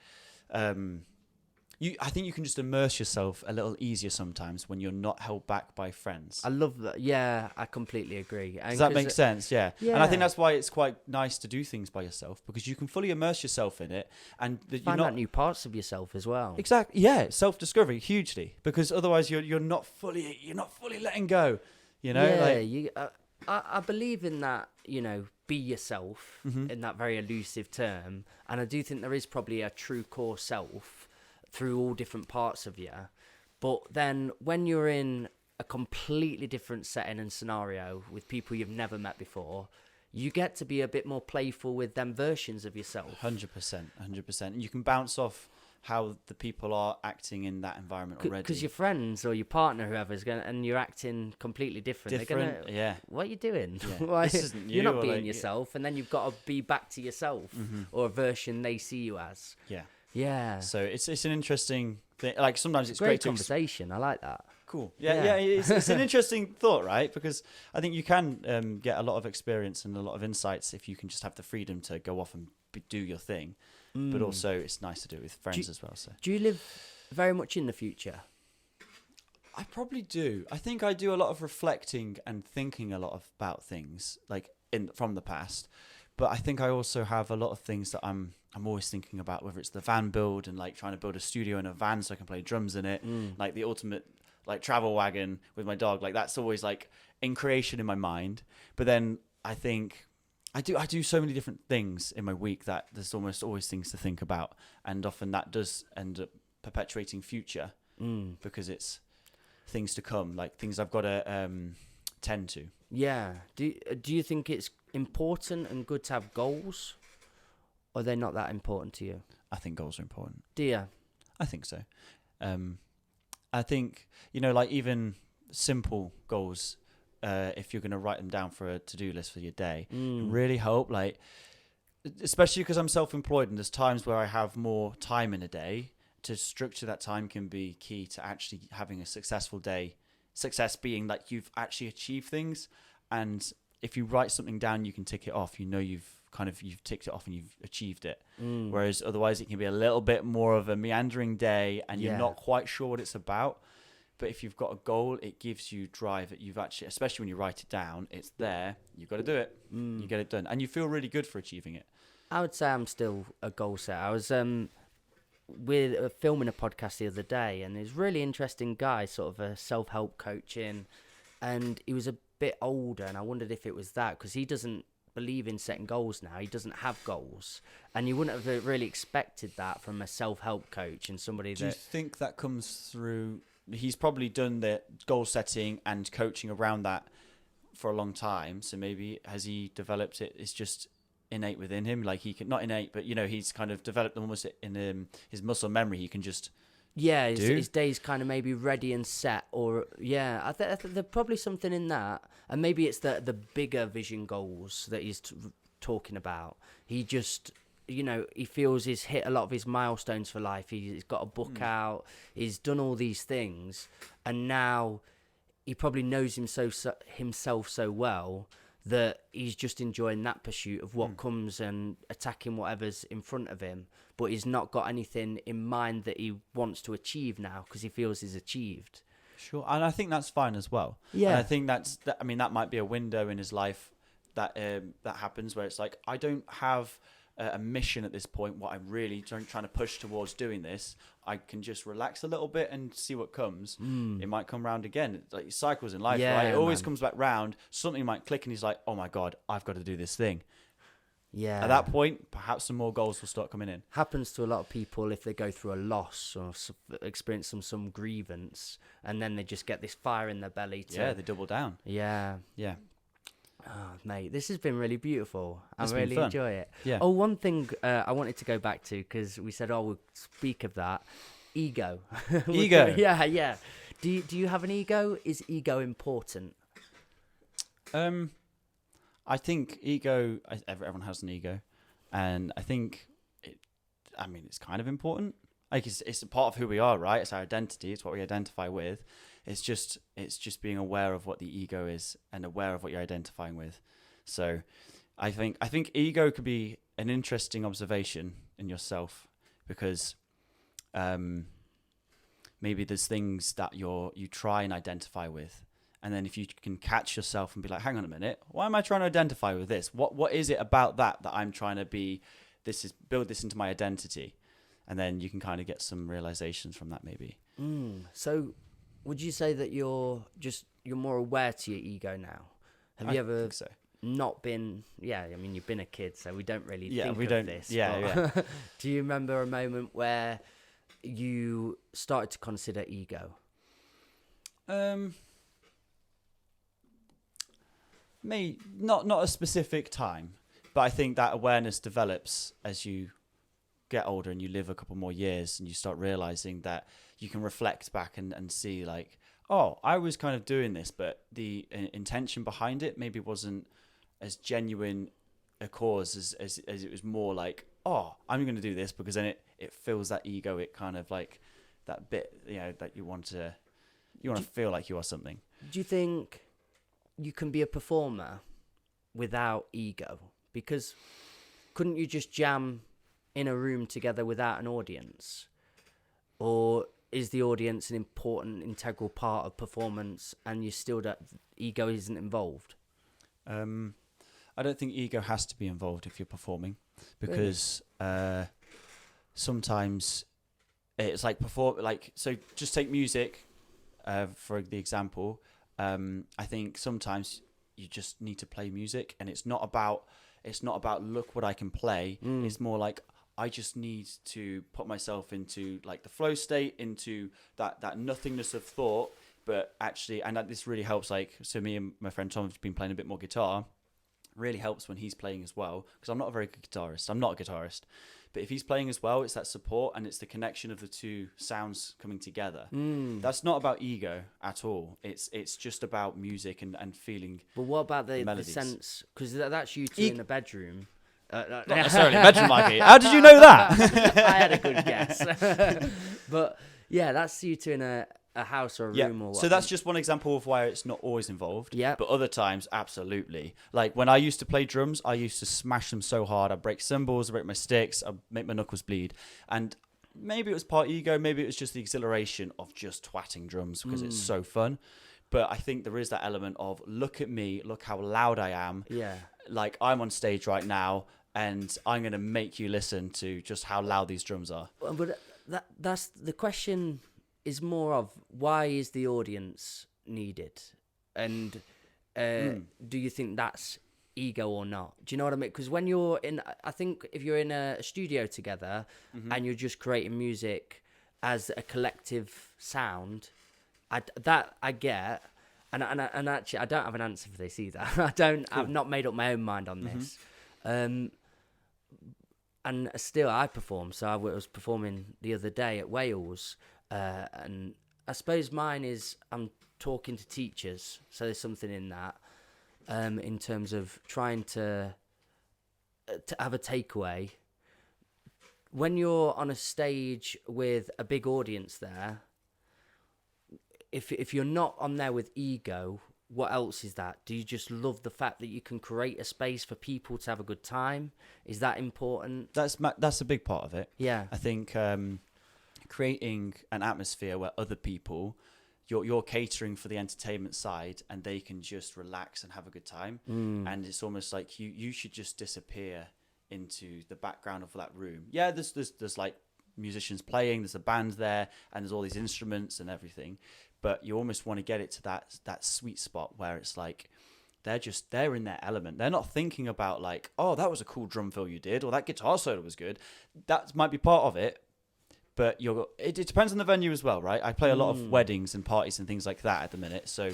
I think you can just immerse yourself a little easier sometimes when you're not held back by friends. I love that. Yeah, I completely agree. Does that make sense? Yeah. And I think that's why it's quite nice to do things by yourself, because you can fully immerse yourself in it and find out new parts of yourself as well. Exactly. Yeah, self-discovery hugely, because otherwise you're not fully letting go. You know. Yeah. I believe in that. You know, be yourself in that very elusive term, and I do think there is probably a true core self through all different parts of you. But then when you're in a completely different setting and scenario with people you've never met before, you get to be a bit more playful with them versions of yourself. 100%. And you can bounce off how the people are acting in that environment already. Because your friends or your partner, whoever's going, and you're acting completely different. They're gonna, what are you doing? Yeah. Why, this isn't you. You're not being yourself, and then you've got to be back to yourself or a version they see you as. Yeah. Yeah. So it's an interesting thing. Like sometimes it's great conversation. I like that. Cool. Yeah. It's an interesting thought, right? Because I think you can get a lot of experience and a lot of insights if you can just have the freedom to go off and do your thing. But also, it's nice to do it with friends as well. So, do you live very much in the future? I probably do. I think I do a lot of reflecting and thinking a lot about things like from the past. But I think I also have a lot of things that I'm always thinking about, whether it's the van build and like trying to build a studio in a van so I can play drums in it, like the ultimate like travel wagon with my dog. Like that's always like in creation in my mind. But then I think I do so many different things in my week that there's almost always things to think about, and often that does end up perpetuating future because it's things to come, like things I've got to tend to. Yeah. Do you think it's important and good to have goals, or are they not that important to you? I think goals are important. Do you? I think so. I think, like even simple goals, if you're going to write them down for a to-do list for your day, really help, like, especially because I'm self-employed and there's times where I have more time in a day, to structure that time can be key to actually having a successful day. Success being like you've actually achieved things, and if you write something down, you can tick it off. You've ticked it off and you've achieved it. Whereas otherwise, it can be a little bit more of a meandering day, and you're not quite sure what it's about. But if you've got a goal, it gives you drive that you've actually, especially when you write it down, it's there. You've got to do it. You get it done, and you feel really good for achieving it. I would say I'm still a goal setter. I was with filming a podcast the other day, and there's a really interesting guy, sort of a self-help coaching, and he was a bit older, and I wondered if it was that, because he doesn't believe in setting goals now. He doesn't have goals, and you wouldn't have really expected that from a self-help coach and somebody. Do you think that comes through? He's probably done the goal setting and coaching around that for a long time, so maybe has he developed it? It's just innate within him, like he can, not innate, but he's kind of developed almost in his muscle memory. He can just his day's kind of maybe ready and set, or I think there's probably something in that, and maybe it's the bigger vision goals that he's talking about. He just he feels he's hit a lot of his milestones for life. He's got a book out, he's done all these things, and now he probably knows himself so well that he's just enjoying that pursuit of what comes and attacking whatever's in front of him, but he's not got anything in mind that he wants to achieve now because he feels he's achieved. Sure, and I think that's fine as well. Yeah, and I think that might be a window in his life that happens where it's like, I don't have a mission at this point. What I'm really trying to push towards doing this, I can just relax a little bit and see what comes. It might come round again. It's like cycles in life, right? It always comes back round. Something might click and he's like, oh my God, I've got to do this thing. Yeah. At that point, perhaps some more goals will start coming in. Happens to a lot of people if they go through a loss or experience some grievance, and then they just get this fire in their belly. They double down. Yeah. Oh, mate, this has been really beautiful. I really enjoy it. Yeah. Oh, one thing I wanted to go back to, because we said, we'll speak of that. Ego. Ego. Yeah. Do you have an ego? Is ego important? I think ego. Everyone has an ego, and I think it's kind of important. Like it's a part of who we are, right? It's our identity. It's what we identify with. It's just being aware of what the ego is and aware of what you're identifying with. So I think ego could be an interesting observation in yourself, because maybe there's things that you try and identify with, and then if you can catch yourself and be like, hang on a minute, why am I trying to identify with this? What is it about that I'm trying to be? Build this into my identity, and then you can kind of get some realizations from that maybe. So would you say that you're more aware to your ego now? Have you ever think so. Not been? Yeah, I mean, you've been a kid, so we don't really think of this. Yeah. Do you remember a moment where you started to consider ego? Maybe not a specific time, but I think that awareness develops as you get older and you live a couple more years, and you start realizing that you can reflect back and see like, oh, I was kind of doing this, but the intention behind it maybe wasn't as genuine a cause as it was more like, oh, I'm going to do this because then it fills that ego. It kind of like that bit, that you want to You want to feel like you are something. Do you think you can be a performer without ego? Because couldn't you just jam in a room together without an audience? Or is the audience an important, integral part of performance, and you still don't, ego isn't involved? I don't think ego has to be involved if you're performing, because sometimes it's like so just take music for the example. I think sometimes you just need to play music, and it's not about look what I can play. It's more like I just need to put myself into like the flow state, into that nothingness of thought. But actually, and this really helps. Like, so me and my friend Tom have been playing a bit more guitar. Really helps when he's playing as well, because I'm not a very good guitarist. I'm not a guitarist. But if he's playing as well, it's that support, and it's the connection of the two sounds coming together. That's not about ego at all. It's just about music and feeling. But what about the sense? Because that's you two in the bedroom. Not necessarily bedroom, Mikey. How did you know that? I had a good guess. But yeah, that's you two in a house or a room or what. So that's just one example of why it's not always involved. Yeah. But other times, absolutely. Like when I used to play drums, I used to smash them so hard. I'd break cymbals, I'd break my sticks, I'd make my knuckles bleed. And maybe it was part ego, maybe it was just the exhilaration of just twatting drums because it's so fun. But I think there is that element of, look at me, look how loud I am. Yeah. Like I'm on stage right now, and I'm going to make you listen to just how loud these drums are. But that's the question. Is more of, why is the audience needed, and do you think that's ego or not? Do you know what I mean? Because when I think if you're in a studio together and you're just creating music as a collective sound, I get, and actually I don't have an answer for this either. I've not made up my own mind on this. And still I perform. So I was performing the other day at Wales. And I suppose mine is I'm talking to teachers, so there's something in that, in terms of trying to have a takeaway. When you're on a stage with a big audience there, if you're not on there with ego, what else is that? Do you just love the fact that you can create a space for people to have a good time? Is that important? That's a big part of it. Yeah, I think. Creating an atmosphere where other people, you're catering for the entertainment side, and they can just relax and have a good time. And it's almost like you should just disappear into the background of that room. Yeah, there's like musicians playing, there's a band there, and there's all these instruments and everything. But you almost want to get it to that sweet spot where it's like they're in their element. They're not thinking about like, oh, that was a cool drum fill you did, or that guitar solo was good. That might be part of it. But it depends on the venue as well, right? I play a lot of weddings and parties and things like that at the minute. So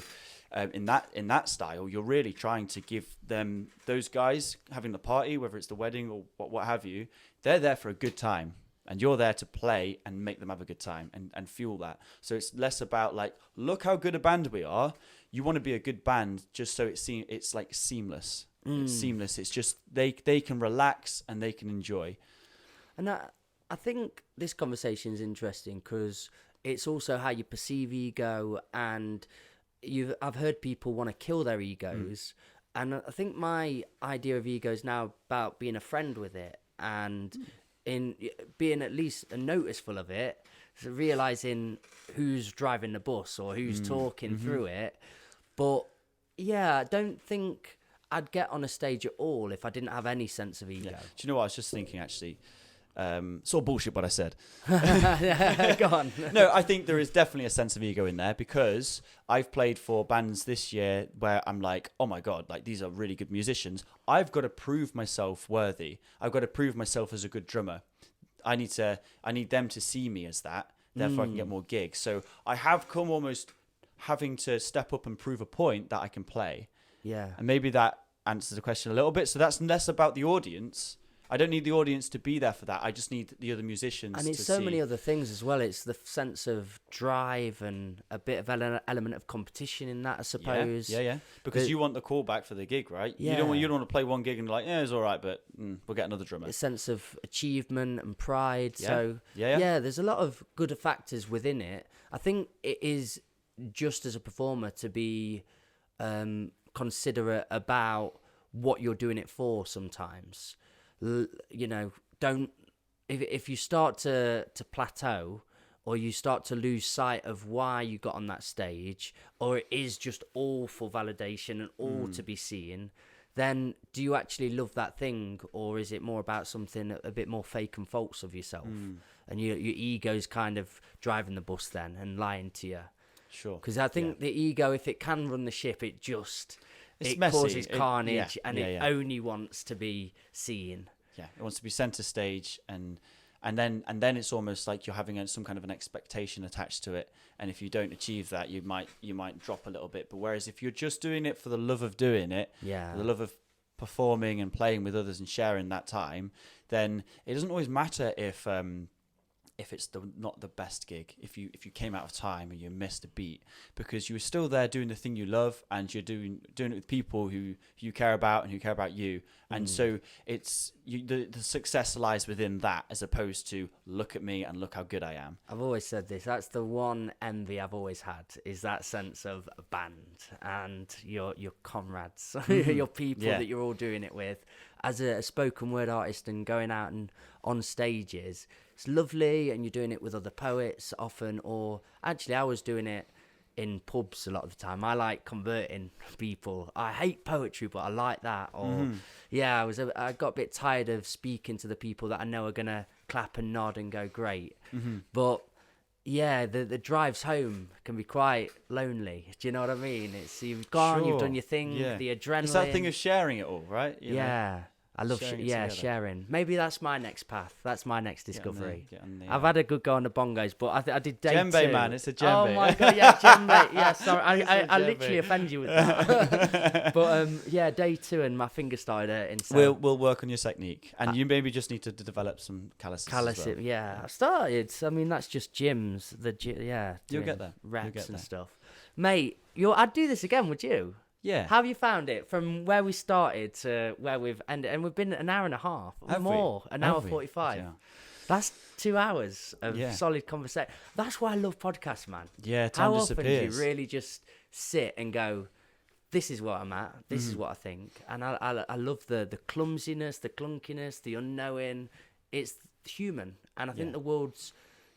in that style, you're really trying to give them, those guys having the party, whether it's the wedding or what have you, they're there for a good time. And you're there to play and make them have a good time and fuel that. So it's less about like, look how good a band we are. You want to be a good band just so it's like seamless. It's seamless. It's just they can relax and they can enjoy. And I think this conversation is interesting because it's also how you perceive ego, and I've heard people want to kill their egos, and I think my idea of ego is now about being a friend with it and in being at least noticeful of it, so realizing who's driving the bus or who's talking through it. But yeah, I don't think I'd get on a stage at all if I didn't have any sense of ego. Yeah. Do you know what I was just thinking actually? Sort of bullshit what I said. Go on. No, I think there is definitely a sense of ego in there, because I've played for bands this year where I'm like, oh my God, like these are really good musicians. I've got to prove myself worthy. I've got to prove myself as a good drummer. I need them to see me as that. Therefore I can get more gigs. So I have come almost having to step up and prove a point that I can play. Yeah. And maybe that answers the question a little bit. So that's less about the audience. I don't need the audience to be there for that. I just need the other musicians to see. And it's so many other things as well. It's the sense of drive and a bit of element of competition in that, I suppose. Yeah. Because you want the callback for the gig, right? Yeah. You don't want to play one gig and like, yeah, it's all right, but we'll get another drummer. A sense of achievement and pride. Yeah. So, yeah, there's a lot of good factors within it. I think it is just as a performer to be considerate about what you're doing it for sometimes. You know, don't, if you start to plateau, or you start to lose sight of why you got on that stage, or it is just all for validation and all to be seen, then do you actually love that thing, or is it more about something a bit more fake and false of yourself? And your ego's kind of driving the bus then and lying to you. Sure. Because I think the ego, if it can run the ship, it messy. Causes carnage, and it yeah. only wants to be seen. Yeah, it wants to be center stage, and then it's almost like you're having some kind of an expectation attached to it. And if you don't achieve that, you might drop a little bit. But whereas if you're just doing it for the love of doing it, the love of performing and playing with others and sharing that time, then it doesn't always matter if it's not the best gig, if you came out of time and you missed a beat, because you were still there doing the thing you love, and you're doing it with people who you care about and who care about you. And so it's the success lies within that, as opposed to look at me and look how good I am. I've always said this. That's the one envy I've always had, is that sense of a band and your comrades, your people that you're all doing it with. As a spoken word artist and going out and on stages, it's lovely, and you're doing it with other poets often, or actually I was doing it in pubs a lot of the time. I like converting people. I hate poetry, but I like that. Or I got a bit tired of speaking to the people that I know are gonna clap and nod and go great. But yeah, the drives home can be quite lonely. Do you know what I mean? It's, you've gone, you've done your thing, the adrenaline. It's that thing of sharing it all, right? You know? I love sharing. Maybe that's my next path. That's my next discovery. Get on the, I've had a good go on the bongos, but I did day djembe, 2. man, it's a djembe. Oh my god, yeah, djembe. Yeah, sorry, I literally offend you with that. But day 2, and my finger started hurting. So. We'll work on your technique, and you maybe just need to develop some calluses. As well. Yeah. I started. I mean, that's just gyms. You'll get there. Reps and stuff, mate. I'd do this again. Would you? Yeah. How have you found it from where we started to where we've ended? And we've been an hour and a half or more, an hour 45. Yeah. That's 2 hours of solid conversation. That's why I love podcasts, man. Yeah, time disappears. How often do you really just sit and go, this is what I'm at, this is what I think? And I love the clumsiness, the clunkiness, the unknowing. It's human. And I think the world's,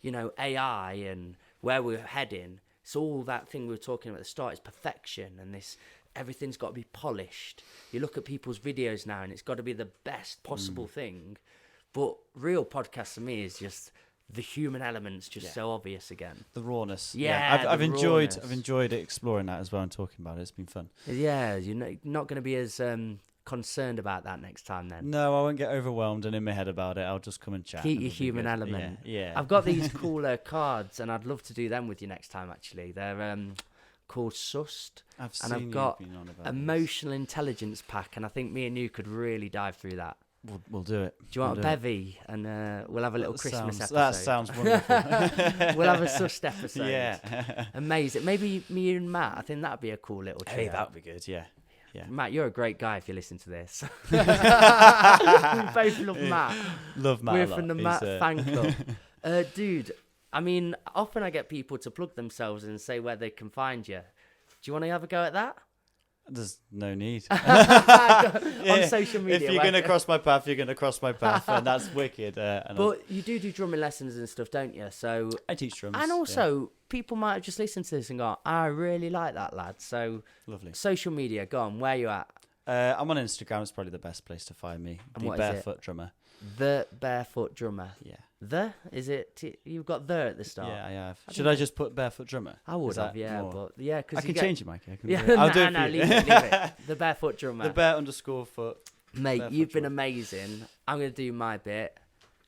AI and where we're heading, it's all that thing we were talking about at the start, is perfection, and this... Everything's got to be polished. You look at people's videos now, and it's got to be the best possible thing. But real podcast for me is just the human element's just so obvious again. The rawness. Yeah, I've enjoyed exploring that as well and talking about it. It's been fun. Yeah, you're not going to be as concerned about that next time then. No, I won't get overwhelmed and in my head about it. I'll just come and chat. Keep your human element. Yeah. I've got these cooler cards, and I'd love to do them with you next time. Actually, they're called Sussed. I've got emotional intelligence pack, and I think me and you could really dive through that. We'll do it. Do you want a bevy? And we'll have a little Christmas episode. That sounds wonderful. We'll have a Sussed episode. Yeah. Amazing. Maybe me and Matt, I think that'd be a cool little trio. Hey, that would be good, yeah. Matt, you're a great guy if you listen to this. We both love Matt. Love Matt. We're from the Matt fan club. Dude, I mean, often I get people to plug themselves and say where they can find you. Do you want to have a go at that? There's no need. On social media. If you're going to cross my path, you're going to cross my path, and that's wicked. But you do drumming lessons and stuff, don't you? So I teach drums. And also, people might have just listened to this and gone, I really like that lad. So lovely. Social media, go on, where are you at? I'm on Instagram. It's probably the best place to find me. And the Barefoot Drummer. The Barefoot Drummer. Yeah. Is it? You've got the at the start. Yeah, I have. Should I just put Barefoot Drummer? I would have, more? But yeah, because I can change it, Mike. I'll do it. No, leave it. The Barefoot Drummer. The _foot. Mate, you've been amazing. I'm going to do my bit.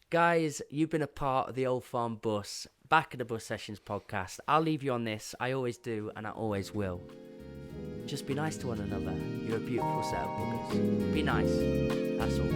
Guys, you've been a part of the Old Farm Bus, Back of the Bus Sessions podcast. I'll leave you on this. I always do, and I always will. Just be nice to one another. You're a beautiful set of buggers. Be nice. That's all.